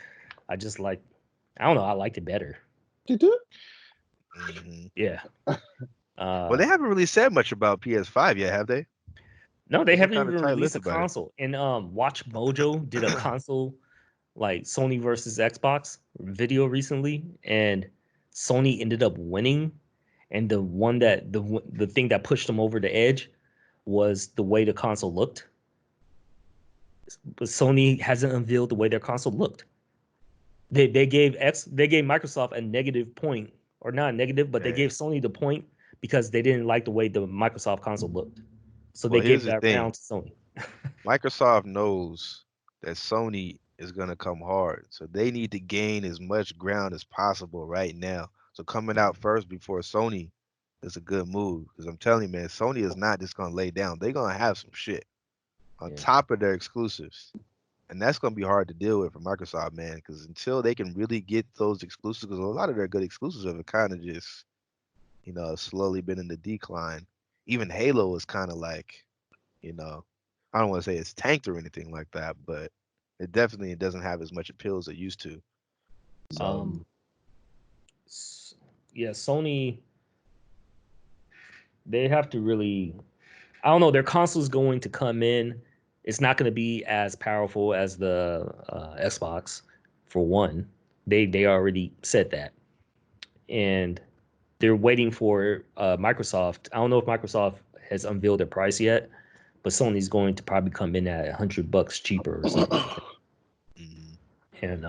I just like, I don't know, I liked it better. You do? Hmm. Yeah. Well, they haven't really said much about PS5 yet, have they? No, they They've been haven't kind of even released tight-lipped a about it. console. And Watch Mojo did a console like Sony versus Xbox video recently, and Sony ended up winning. And the one that the thing that pushed them over the edge was the way the console looked. But Sony hasn't unveiled the way their console looked. They gave Microsoft a negative point, or not negative, but they Yeah. gave Sony the point because they didn't like the way the Microsoft console looked. So they Well, here's gave the that thing. round to Sony. Microsoft knows that Sony is gonna come hard, so they need to gain as much ground as possible right now. So coming out first before Sony is a good move because I'm telling you, man, Sony is not just gonna lay down. They're gonna have some shit on Yeah. top of their exclusives, and that's gonna be hard to deal with for Microsoft, man. Because until they can really get those exclusives, because a lot of their good exclusives have kind of just, slowly been in the decline. Even Halo is kind of like, you know, I don't want to say it's tanked or anything like that, but it definitely doesn't have as much appeal as it used to. So Um, yeah, Sony, they have to really, I don't know, their console's going to come in. It's not going to be as powerful as the Xbox, for one. They already said that, and they're waiting for Microsoft. I don't know if Microsoft has unveiled their price yet, but Sony's going to probably come in at $100 cheaper or something like that. mhm. And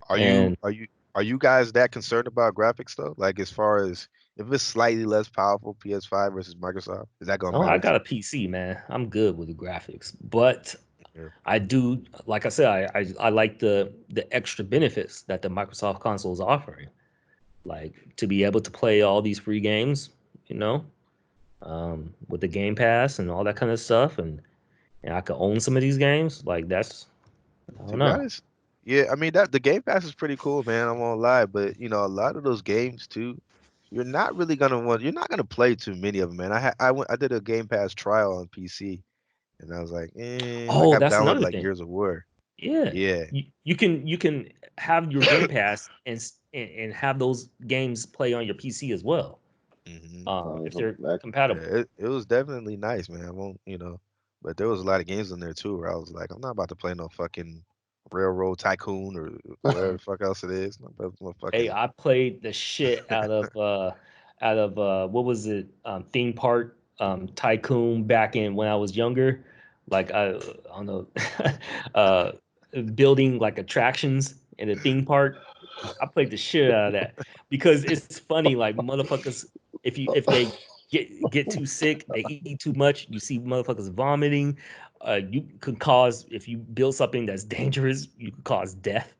are you and are you are you guys that concerned about graphics though? Like as far as if it's slightly less powerful PS5 versus Microsoft, is that gonna oh, I matter to got a you? PC, man. I'm good with the graphics, but Yeah. I do, like I said, I like the extra benefits that the Microsoft console is offering, like to be able to play all these free games, you know, with the Game Pass and all that kind of stuff, and I could own some of these games. Like that's, I To don't be know. honest, yeah, I mean that the Game Pass is pretty cool, man. I won't lie, but a lot of those games too, you're not gonna play too many of them, man. I did a Game Pass trial on PC, and I was like, like Oh, I've that's downloaded another like thing. Gears of War. Yeah, Yeah. you can have your Game Pass and have those games play on your PC as well, Hmm. Sounds if like they're that. Yeah, compatible. it was definitely nice, man. I won't, but there was a lot of games in there too where I was like, I'm not about to play no fucking Railroad Tycoon or whatever the fuck else it is. No, no Hey, fucking I played the shit out of what was it, theme park tycoon back in when I was younger. Like I don't know, uh, building like attractions in a theme park. I played the shit out of that because it's funny. Like motherfuckers, if they get too sick, they eat too much. You see motherfuckers vomiting. You could cause, if you build something that's dangerous, you could cause death.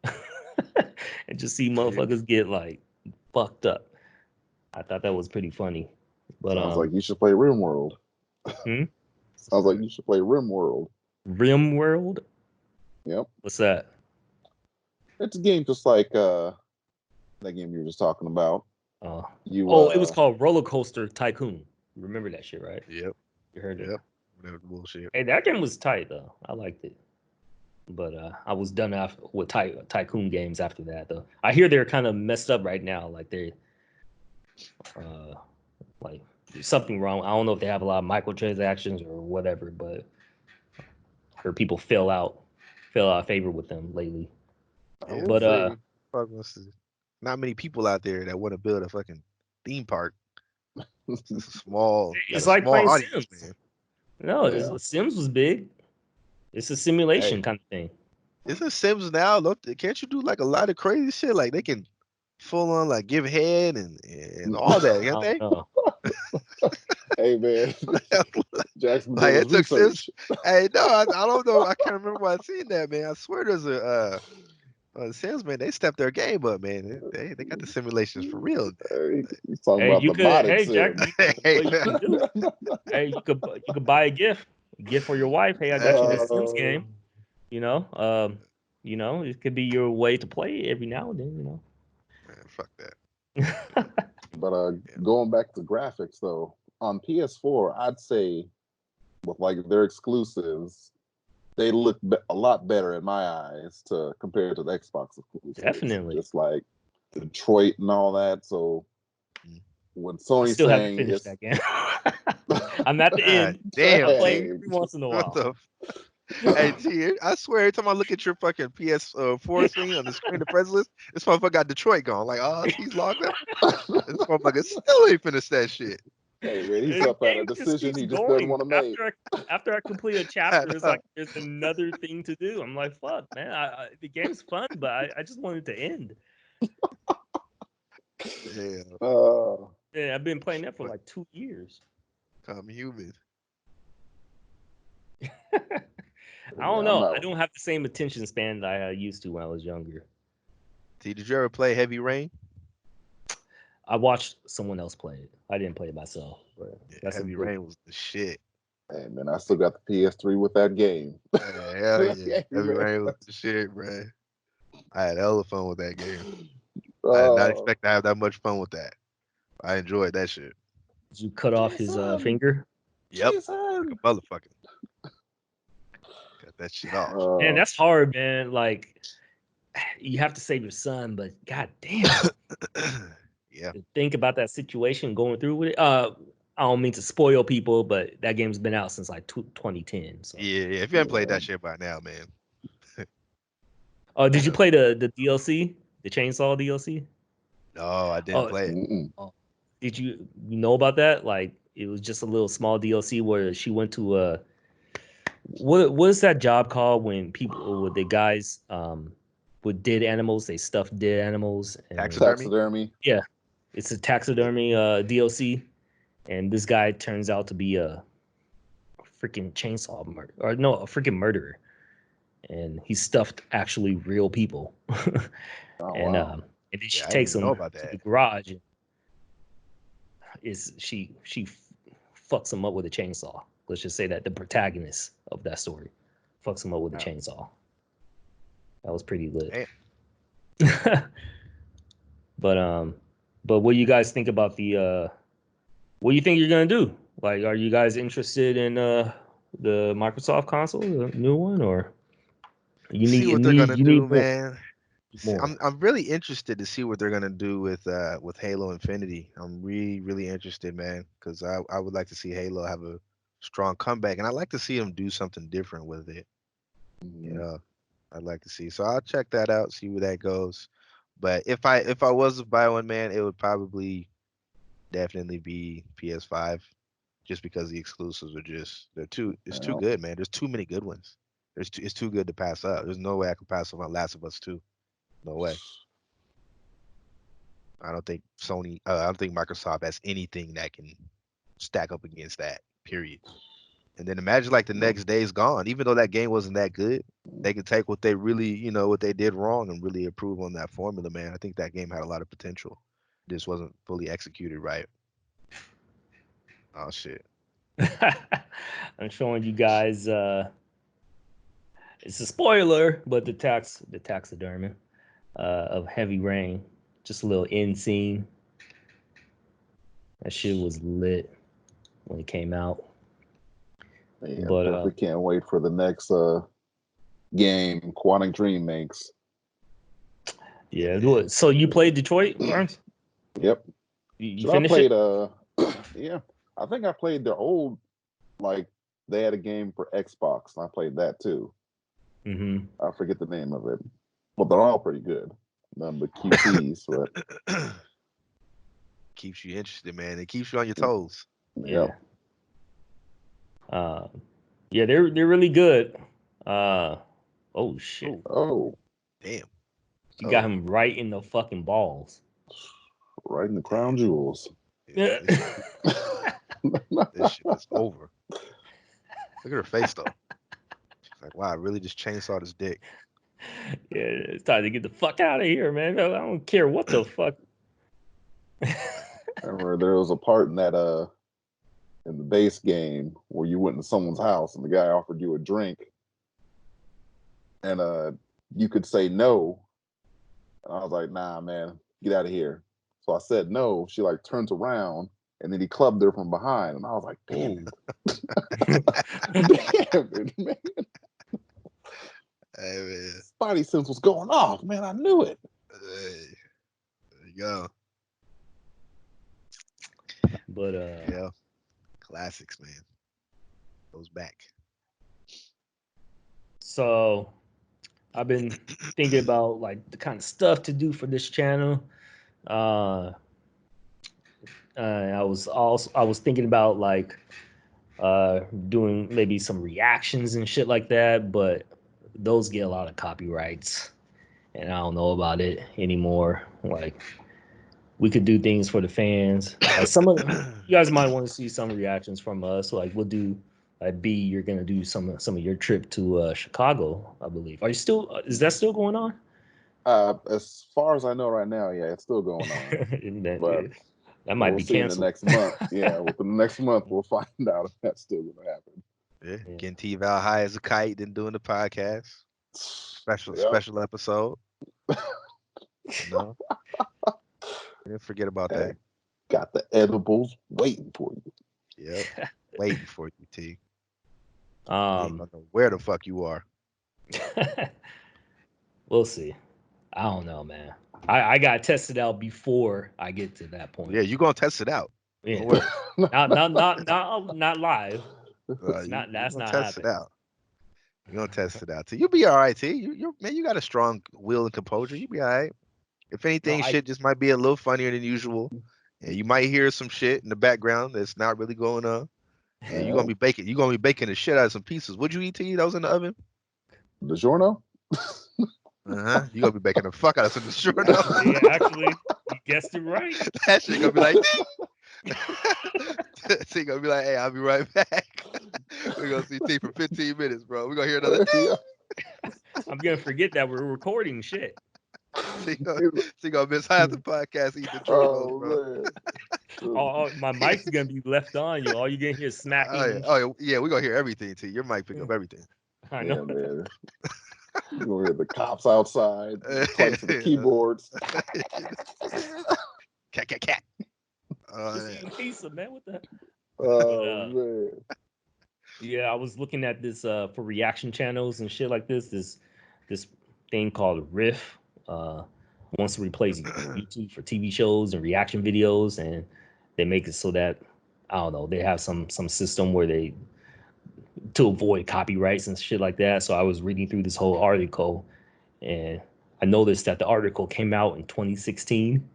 And just see yeah. motherfuckers get like fucked up. I thought that was pretty funny. But Sounds like you should play RimWorld. hmm? Sounds like you should play RimWorld. Rim World. Yep. What's that? It's a game just like that game you were just talking about. Uh, You oh, it was called Roller Coaster Tycoon. You remember that shit, right? Yep. You heard it. Yep. Whatever the bullshit. Hey, that game was tight though. I liked it. But I was done after with tycoon games after that though. I hear they're kind of messed up right now. Like they uh like there's something wrong. I don't know if they have a lot of microtransactions or whatever, but I heard people fell out of favor with them lately. I Yeah, will But say fuck not many people out there that want to build a fucking theme park. It's a small, got it's a like small playing audience, Sims. man. No, yeah. Sims was big. It's a Hey, simulation kind of thing. isn't Sims now? Can't you do like a lot of crazy shit? Like they can full on like give head and all that, I can't don't they? know. Hey man, Jackson Like doing his it took Sims. research. Hey, no, I don't know. I can't remember where I seen that, man. I swear there's a Sims, man. They stepped their game up, man. They got the simulations for real. He's talking Hey, about you the could. modded Hey, Jack, Sims. Hey, what you can do? Hey, you could buy a gift for your wife. Hey, I got you this Sims uh, game. You know, it could be your way to play every now and then. man, fuck that. You know. But Yeah. going back to graphics though, on PS4, I'd say with like their exclusives, they look a lot better in my eyes to compared to the Xbox exclusives. Definitely. Just like Detroit and all that. So Mm. when I Sony's still haven't saying finished it's that game. I'm at the God end. damn, I play T. every once in a What while. the? Hey, T, I swear, every time I look at your fucking PS4 screen on the screen, the press list, this motherfucker got Detroit going. Like, oh, T's logged up. This motherfucker still ain't finished that shit. hey man, he's The up at a game just decision keeps he just doesn't going. want to make. After I complete a I chapter, it's know. like there's another thing to do. I'm like, fuck, man. The game's fun, but I just want it to end. Damn, Yeah, I've been playing that for but like 2 years. I'm human. I don't Yeah, I'm know. I not. don't have the same attention span that I used to when I was younger. T, did you ever play Heavy Rain? I watched someone else play it. I didn't play it myself, but Yeah, that's a Heavy good. Rain was the shit. Hey man, I still got the PS3 with that game. Hell yeah, Hey, Heavy man. Rain was the shit, bro. I had hella fun with that game. I did not Oh, expect to have that much fun with that. I enjoyed that shit. Did you cut off his Jason, finger? Yep, like Jason. a motherfucker. Cut that shit off. Man, Uh, that's hard, man. Like you have to save your son, but god damn, Yeah, to think about that situation going through with it. I don't mean to spoil people, but that game's been out since like 2010. So, yeah. If you haven't played that shit by now, man. did you play the DLC, the Chainsaw DLC? No, I didn't Oh, play it. mm-mm. oh, did you know about that? Like, it was just a little small DLC where she went to a what is that job called when people with the guys with dead animals, they stuff dead animals and Taxidermy? Taxidermy. yeah, it's a taxidermy DLC, and this guy turns out to be a freaking chainsaw murder or no, a freaking murderer, and he stuffed actually real people, Oh and wow. and then Yeah, she I didn't takes even know him about to the that. garage. And fucks him up with a chainsaw. Let's just say that the protagonist of that story fucks him up with a Wow. chainsaw. That was pretty lit. Damn. but but what do you guys think about the what do you think you're gonna do? Like, are you guys interested in the Microsoft console, the new one, or See what they're gonna you do, need more? man. More. I'm really interested to see what they're gonna do with Halo Infinity. I'm really interested, man, because I would like to see Halo have a strong comeback, and I'd like to see them do something different with it. You Mhm. know, I'd like to see. So I'll check that out, see where that goes. But if I was to buy one, man, it would probably definitely be PS5, just because the exclusives are just it's too Yeah. good, man. There's too many good ones. It's too good to pass up. There's no way I could pass up on Last of Us 2. No way. I don't think Microsoft has anything that can stack up against that. Period. And then imagine like the next day's gone. Even though that game wasn't that good, they could take what they really, what they did wrong and really improve on that formula, man. I think that game had a lot of potential. Just wasn't fully executed right. Oh shit. I'm showing you guys. It's a spoiler, but the taxidermy of Heavy Rain. Just a little end scene. That shit was lit when it came out. Yeah, But definitely can't wait for the next game Quantic Dream makes. yeah. Yeah. So you played Detroit, Barnes? Yep. You So I finished it? played yeah, I think I played the old, like they had a game for Xbox and I played that too. Mm-hmm. I forget the name of it. But they're all pretty good. None but QCs, but Keeps you interested, man. It keeps you on your toes. yeah. Yeah. Uh, yeah, they're really good. Uh, oh shit, Oh, Oh, damn. you got Oh, him right in the fucking balls. right in the damn. crown jewels. Yeah, Yeah, this shit is over. Look at her face though. She's like, wow, I really just chainsawed his dick. it's time to get the fuck out of here, man. I don't care what the fuck. I remember there was a part in the base game where you went into someone's house and the guy offered you a drink and you could say no. And I was like, nah, man, get out of here. So I said no. She like turns around and then he clubbed her from behind. And I was like, damn it. Damn it, man. Hey, man. Spidey sense was going off, man. I knew it. Hey, there you go. But Yeah. Classics, man. Goes back. so I've been thinking about like the kind of stuff to do for this channel. Uh, I was thinking about like doing maybe some reactions and shit like that, but those get a lot of copyrights, and I don't know about it anymore. Like we could do things for the fans. Like some of you guys might want to see some reactions from us. Like we'll do. Like B, you're gonna do some of your trip to Chicago, I believe. Are you still? Is that still going on? As far as I know right now, yeah, it's still going on. But that might we'll be see in the canceled. next month. Yeah, within the next month, we'll find out if that's still going to happen. Yeah, Yeah. getting T-Val high as a kite, then doing the podcast. Yep. Special episode. No, didn't forget about Hey, that. got the edibles waiting for you. Yep, waiting for you, T. You ain't um, gonna know where the fuck you are. we'll see. I don't know, man. I got tested out before I get to that point. Yeah, you gonna test it out. Yeah, Don't worry. not live. You Not you that's gonna not test it happening. out. You gonna test it out. T. You'll be all right, T. You got a strong will and composure. You be all right. If No, anything, I shit just might be a little funnier than usual. And you might hear some shit in the background that's not really going on. And you're gonna Well, be baking. You're gonna be baking the shit out of some pieces. What'd you eat, T? That was in the oven. DiGiorno? You gonna be baking the fuck out of some sure actually you guessed it right. that shit gonna be like T gonna be like, hey, I'll be right back. We're gonna see T for 15 minutes, bro. We're gonna hear another Yeah. I'm gonna forget that we're recording shit. T gonna miss half the podcast eating the Jornos, Oh, bro. man. My mic's gonna be left on you. All you gonna hear is smacking and shit. Yeah, we're gonna hear everything, T. Your mic pick up everything. I know. Yeah, man. You're going to hear the cops outside playing some keyboards. Cat. It's Yeah. even Mesa, man. What the? But Oh, man. yeah, I was looking at this for reaction channels and shit like this thing called Riff. Wants to replace YouTube for TV shows and reaction videos, and they make it so that I don't know, they have some system where they to avoid copyrights and shit like that. So I was reading through this whole article, and I noticed that the article came out in 2016.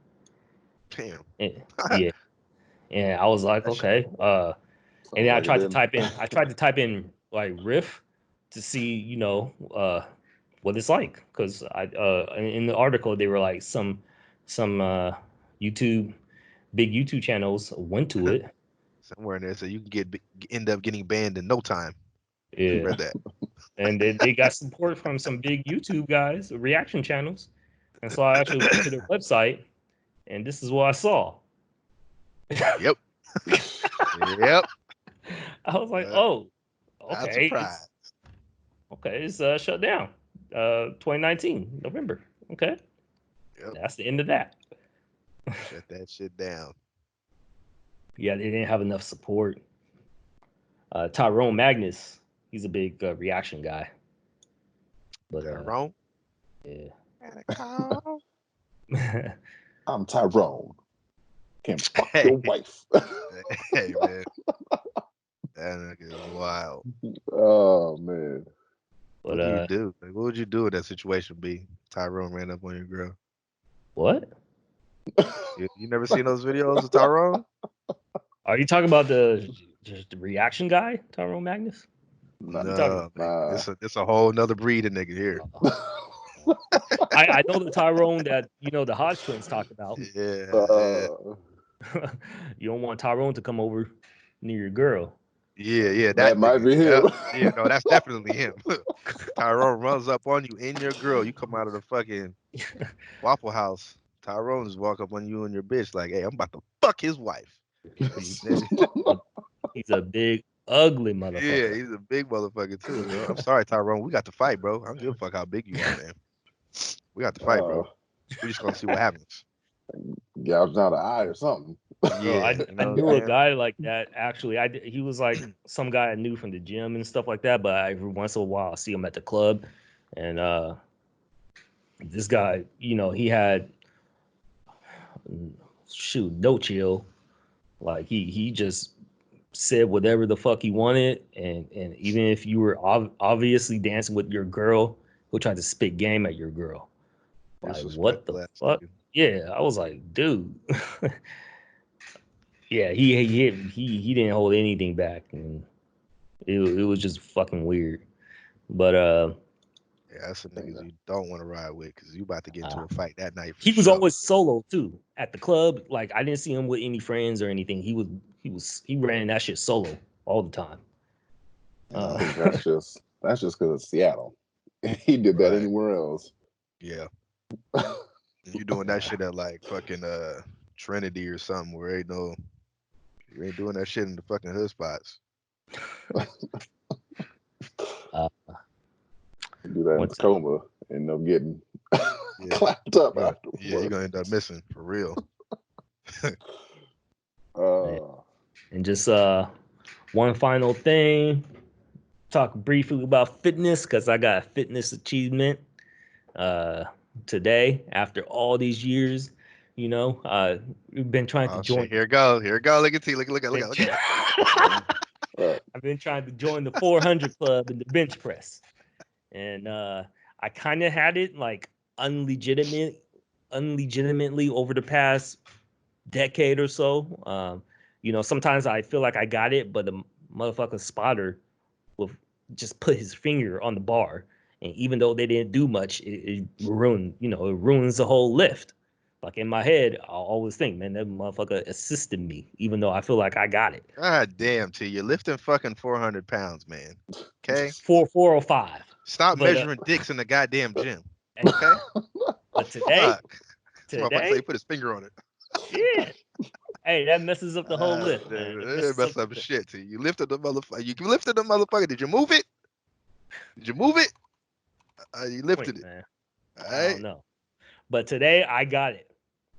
Damn. And, yeah, and I was like, That shit. okay. And Sounds then like it didn't. I tried to type in like riff to see, what it's like. Cause in the article, they were like some YouTube, big YouTube channels went to it. Somewhere in there, so you can end up getting banned in no time. Yeah. Read that. And they got support from some big YouTube guys, reaction channels. And so I actually went to their website and this is what I saw. Yep. Yep. I was like, Uh, oh, Not okay. surprised. It's shut down. 2019, November. Okay. Yep. That's the end of that. Shut that shit down. Yeah, they didn't have enough support. Tyrone Magnus, he's a big reaction guy. But Tyrone. yeah. I'm Tyrone. Can't fuck Hey, your wife. hey, man. That nigga is wild. Oh, man. What But do you do? Like, what would you do in that situation, B? Tyrone ran up on your girl. what? You never seen those videos of Tyrone? Are you talking about just the reaction guy, Tyrone Magnus? Nah. You talking? No, man. Nah. It's a whole nother breed of nigga here. I know the Tyrone that the Hodge twins talked about. Yeah. You don't want Tyrone to come over near your girl. Yeah, That that might nigga. be him. Yeah, no, that's definitely him. Tyrone runs up on you and your girl. You come out of the fucking Waffle House. Tyrone just walk up on you and your bitch like, hey, I'm about to fuck his wife. He's a big, ugly Yeah, motherfucker. he's a big motherfucker too. Yo. I'm sorry, Tyrone. We got to fight, bro. I don't give a fuck how big you are, man. We got to fight, bro. We just gonna see what happens. gouged out an eye or something. Bro, Yeah, you I know what knew I'm a saying? guy like that. Actually, he was like some guy I knew from the gym and stuff like that. But every once in a while, I see him at the club, and this guy, he had shoot no chill. Like he just said whatever the fuck he wanted, and even if you were obviously dancing with your girl, he'll try to spit game at your girl. Like what the Disrespectful ass fuck? nigga. Yeah, I was like, dude. Yeah, he didn't hold anything back, and it was just fucking weird. But Yeah, that's some niggas you don't want to ride with because you about to get into a fight that night for he was sure. always solo too at the club. Like I didn't see him with any friends or anything. He ran that shit solo all the time. And I think that's just because of Seattle. He did that Right. anywhere else. Yeah. And you doing that shit at like fucking Trinity or something where you ain't doing that shit in the fucking hood spots. uh, Do that in What's Tacoma and them getting Yeah. clapped up Yeah, you're afterwards. gonna end up missing for real. and just one final thing. Talk briefly about fitness because I got a fitness achievement uh, today after all these years. We've been trying to Oh join. shit, here it go. Here it go. Look at T. Look at it. I've been trying to join the 400 club in the bench press, and I kind of had it like unlegitimately over the past decade or so. Sometimes I feel like I got it, but the motherfucking spotter will just put his finger on the bar, and even though they didn't do much, it ruins the whole lift. Like in my head, I always think, man, that motherfucker assisted me, even though I feel like I got it. God damn, T. You're lifting fucking 400 pounds, man. Okay? 405. Stop But measuring dicks in the goddamn gym. hey, Okay? but today, Fuck. This motherfucker say he today, put his finger on it. yeah. Hey, that messes up the whole lift, man. It Dude, it messes up messed the up lift. shit, T. You lifted the motherfucker. You lifted the motherfucker. Did you move it? Did you move it? You lifted Point, it. man. All I right? don't know. But today I got it.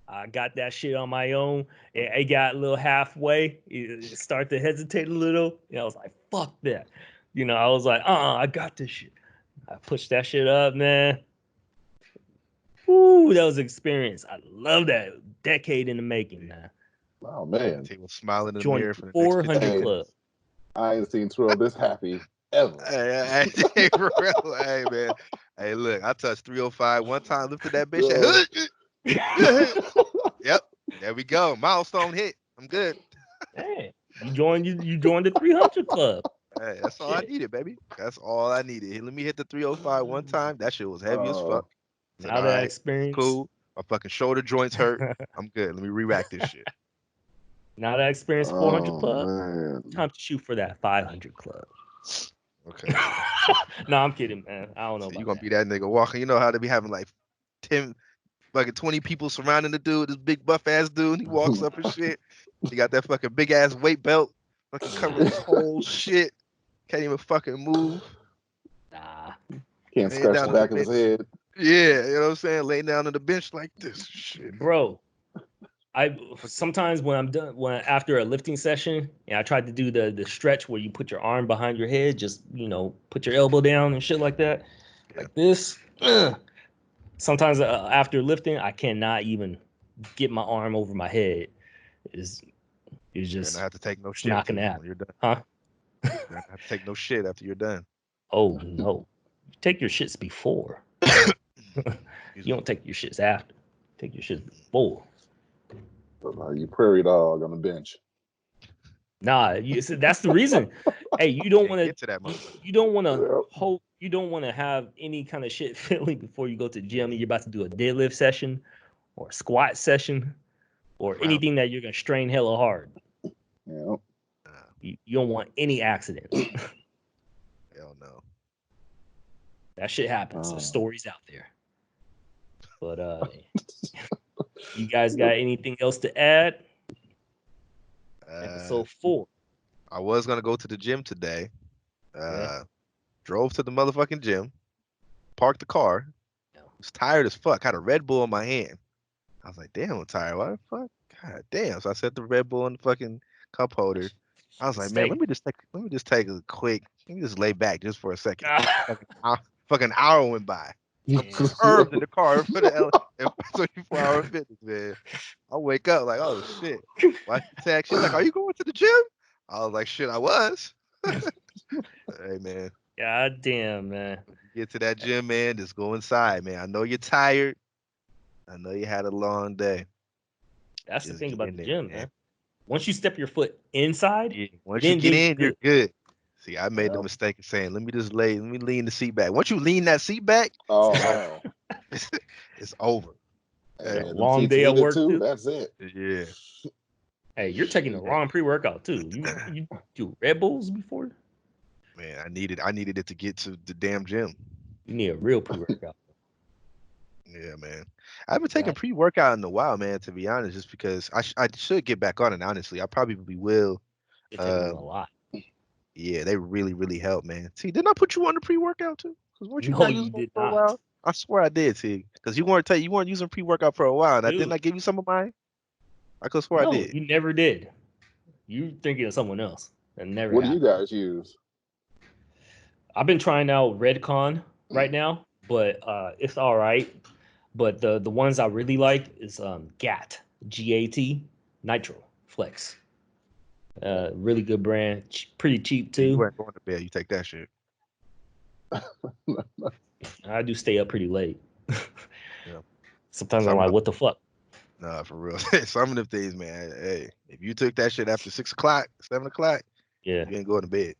I got that shit on my own. It got a little halfway. It started to hesitate a little. I was like, fuck that. I was like, I got this shit. I pushed that shit up, man. Ooh, that was an experience. I love that. Decade in the making, man. Oh man. T was smiling in the Joined mirror the for the next 50 400 Hey, Club. years. I ain't seen Terrell this happy ever. Hey, for real. Hey, man. Hey, look, I touched 305 one time, lifted that bitch. Uh, Yep. There we go. Milestone hit. I'm good. Hey, you joined the 300 Club. Hey, that's all I Shit. needed, baby. That's all I needed. Hey, let me hit the 305 one time. That shit was heavy as fuck. I said, Now all that right, it's experience, cool. My fucking shoulder joints hurt. I'm good. Let me re-rack this shit. now that I experienced 400 oh Club, man. time to shoot for that 500 Club. Okay, so, No, I'm kidding, man. I don't know so you about gonna that. be that nigga walking. You know how they be having like 10, fucking 20 people surrounding the dude, this big buff ass dude. He walks up and shit. He got that fucking big ass weight belt, fucking covering his whole shit. Can't even fucking move. Nah, Can't Laying scratch the down on the back of his bench. head. Yeah, you know what I'm saying? Laying down on the bench like this. Shit. bro. I sometimes when I'm done when after a lifting session, and I tried to do the stretch where you put your arm behind your head, just put your elbow down and shit like that, Yeah. like this. Sometimes after lifting, I cannot even get my arm over my head. Is is Better not just have to take no it's shit, not gonna T, happen, when you're done. huh? Better not have to take no shit after you're done. Oh no, take your shits before. Excuse You me. don't take your shits after. Take your shits before. You prairie dog on the bench. Nah, that's the reason. Hey, you don't Can't want to. get to that You, motherfucker. you don't want to Yep. hope. You don't want to have any kind of shit feeling before you go to the gym and you're about to do a deadlift session or a squat session or Round. anything that you're gonna strain hella hard. Yep. You don't want any accidents. Hell no. That shit happens. There's Uh, stories out there. But you guys got anything else to add? Uh, Episode 4. I was gonna go to the gym today. Yeah. Drove to the motherfucking gym, parked the car. Yeah. Was tired as fuck. Had a Red Bull in my hand. I was like, damn, I'm tired. What the fuck? God damn. So I set the Red Bull in the fucking cup holder. I was like, man, Steak. let me just take a quick, let me just lay back just for a second. Ah, Fucking hour went by. I'm damn. perturbed in the car for the 24-hour fitness, man. I wake up like, oh shit. Why she text? She's like, are you going to the gym? I was like, shit, I was. Hey man, God damn, man. you get to that gym, man, just go inside, man. I know you're tired. I know you had a long day. That's the Just thing get about in the there, gym, man. man. Once you step your foot inside, Yeah. Once you then get you're in, you're good. good. See, I made the Yep. mistake of saying, let me lean the seat back. Once you lean that seat back, Oh it's over. no. It's over. Hey Okay. man, them Long seats day at need it work too. too. That's it. Yeah. Hey, you're taking the Shit. wrong pre-workout too. You do Red Bulls before? Man, I needed it to get to the damn gym. You need a real pre-workout. Yeah, man. I haven't taken God, pre-workout in a while, man, to be honest, just because I should get back on it, honestly. I probably will. you're taking them a Um, lot. yeah, they really, really help, man. See, didn't I put you on the pre-workout too? Because weren't you No, not you using it did for a not. while? I swear I did, see. Because you weren't using pre-workout for a while, and I didn't Dude, I give you some of mine? I could swear I no, did. you never did. You thinking of someone else. That never What do you happened. guys use? I've been trying out Redcon right now, but it's all right. But the ones I really like is GAT Nitro Flex. Really good brand, pretty cheap And you too. ain't going to bed, you take that shit. I do stay up pretty late. Yeah. Sometimes I'm Some of like, the what the fuck? Nah, for real. Some of the things, man. Hey, if you took that shit after 6 o'clock, 7 o'clock, Yeah. you ain't going to bed.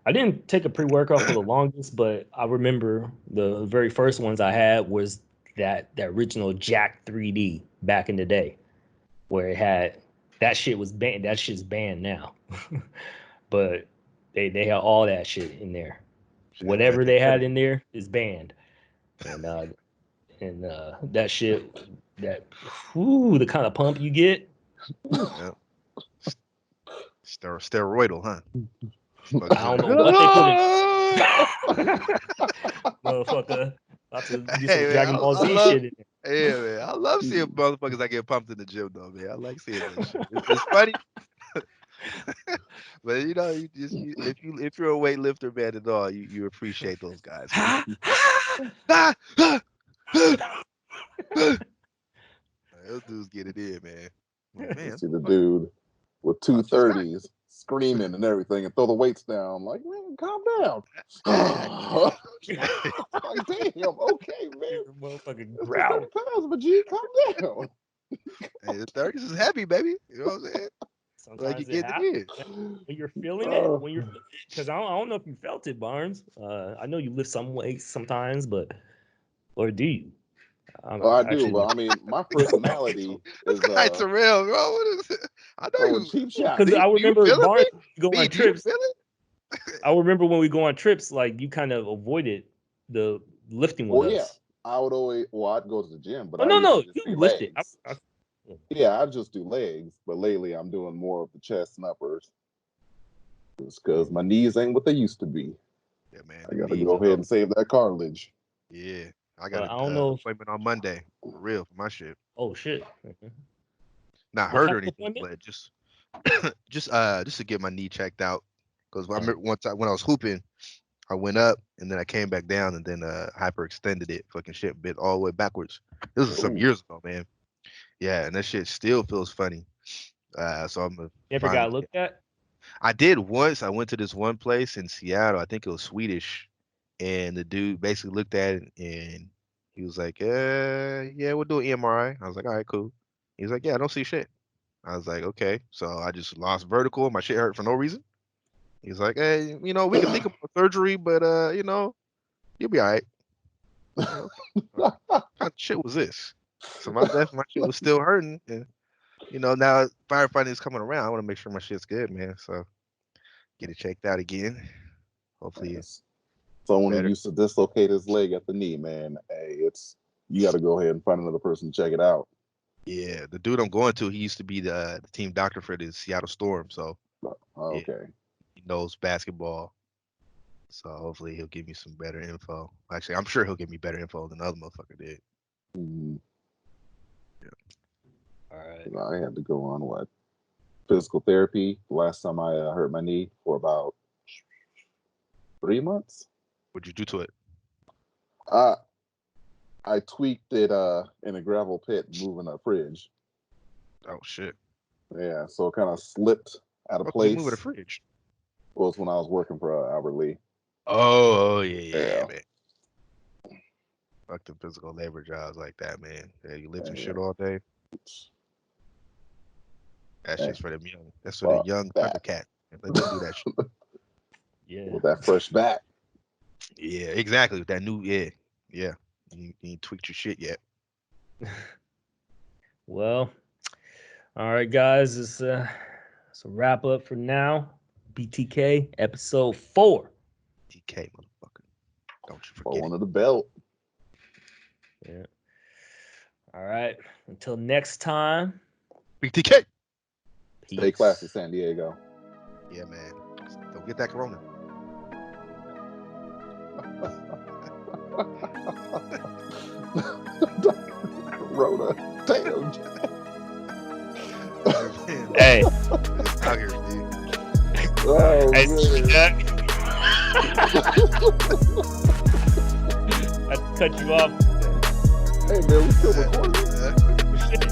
I didn't take a pre-workout for the longest, but I remember the very first ones I had was that original Jack 3D back in the day, where it had that shit was banned. That shit's banned now, but they had all that shit in there. Shit had Whatever they had in methamphetamine. there is banned, and that shit that the kind of pump you get. Whew, Yeah. Steroidal, huh? I Fuckers don't in know what they put in. Ah! Motherfucker, about to do some Hey man, Dragon Ball I Z love shit in there. yeah man. I love seeing motherfuckers that get pumped in the gym though, man. I like seeing that shit. It's funny. But you know, if you're a weightlifter, man, at all, you appreciate those guys, man. Ah, ah, ah, ah. Those dudes get it in, man. Like, You man, see the fuck, dude with two watch this guy. thirties screaming and everything and throw the weights down. Like, man, calm down. Exactly. Like, damn, okay, man. Your motherfucking It's just 30 growl. pounds, but G, calm down. Hey, the 30s is heavy, baby. You know what I'm saying? Like you Sometimes it get it happens in. when you're feeling it. Oh, When you're because I don't know if you felt it, Barnes. I know you lift some weights sometimes, but or do you? I'm well, I do, actually but I mean, my personality This is guy Terrell, bro. What is it? I know throwing you. cheap because shots. I Do you remember feel it, Barnes B? go on B, do you trips. feel it? I remember when we go on trips, like you kind of avoided the lifting with Well, yeah, us. I would always, well, I'd go to the gym, but Oh I no, usually no, just you do lifted. legs. Yeah, I just do legs, but lately I'm doing more of the chest and uppers just because my knees ain't what they used to be. Yeah, man. I Them got to knees go are ahead low. and save that cartilage. Yeah. I got but an I don't know. appointment on Monday. For real, for my shit. Oh shit! Not What hurt kind or of anything, appointment? but just to get my knee checked out. Because I remember one time when I was hooping, I went up and then I came back down and then hyperextended it. Fucking shit bit all the way backwards. This was some Oh, years ago, man. Yeah, and that shit still feels funny. So I'm gonna You ever finally got looked at? I did once. I went to this one place in Seattle. I think it was Swedish, and the dude basically looked at it and he was like, yeah, we'll do an MRI." I was like, "All right, cool." He was like, "Yeah, I don't see shit." I was like, "Okay." So I just lost vertical. My shit hurt for no reason. He's like, "Hey, we can think about surgery, but you'll be all right." I'm like, "Okay." What kind of shit was this? So my shit was still hurting, and now firefighting is coming around. I want to make sure my shit's good, man. So get it checked out again. Hopefully it's yes. Someone who better. used to dislocate his leg at the knee, man. Hey, it's you got to go ahead and find another person to check it out. Yeah, the dude I'm going to, he used to be the team doctor for the Seattle Storm, so yeah, Okay. he knows basketball. So hopefully he'll give me some better info. Actually, I'm sure he'll give me better info than the other motherfucker did. Mhm. All right. I had to go on physical therapy. Last time I hurt my knee for about 3 months. What'd you do to it? I tweaked it in a gravel pit moving a fridge. Oh shit! Yeah, so it kind of slipped out of What was you place. moving a fridge? Was when I was working for Albert Lee. Oh yeah, Yeah. man. Fuck the physical labor jobs like that, man. Yeah, you lifting Yeah. shit all day. That Hey, shit's for them young. That's for fuck the young that. Thundercat. Let them do that shit. Yeah. With that fresh back. Yeah, exactly. With that new, yeah. You ain't tweaked your shit yet. Well, all right, guys. It's a wrap up for now. BTK episode 4. DK, motherfucker. Don't you Fall forget it. under the belt. Yeah. All right. Until next time. BTK. Peace. Stay classy, San Diego. Yeah, man. Don't get that corona. Corona. Damn. Hey. It's out here, dude. Oh, Hey, man. Jack. I cut you off. Hey, man, we still recording? Uh, Shit.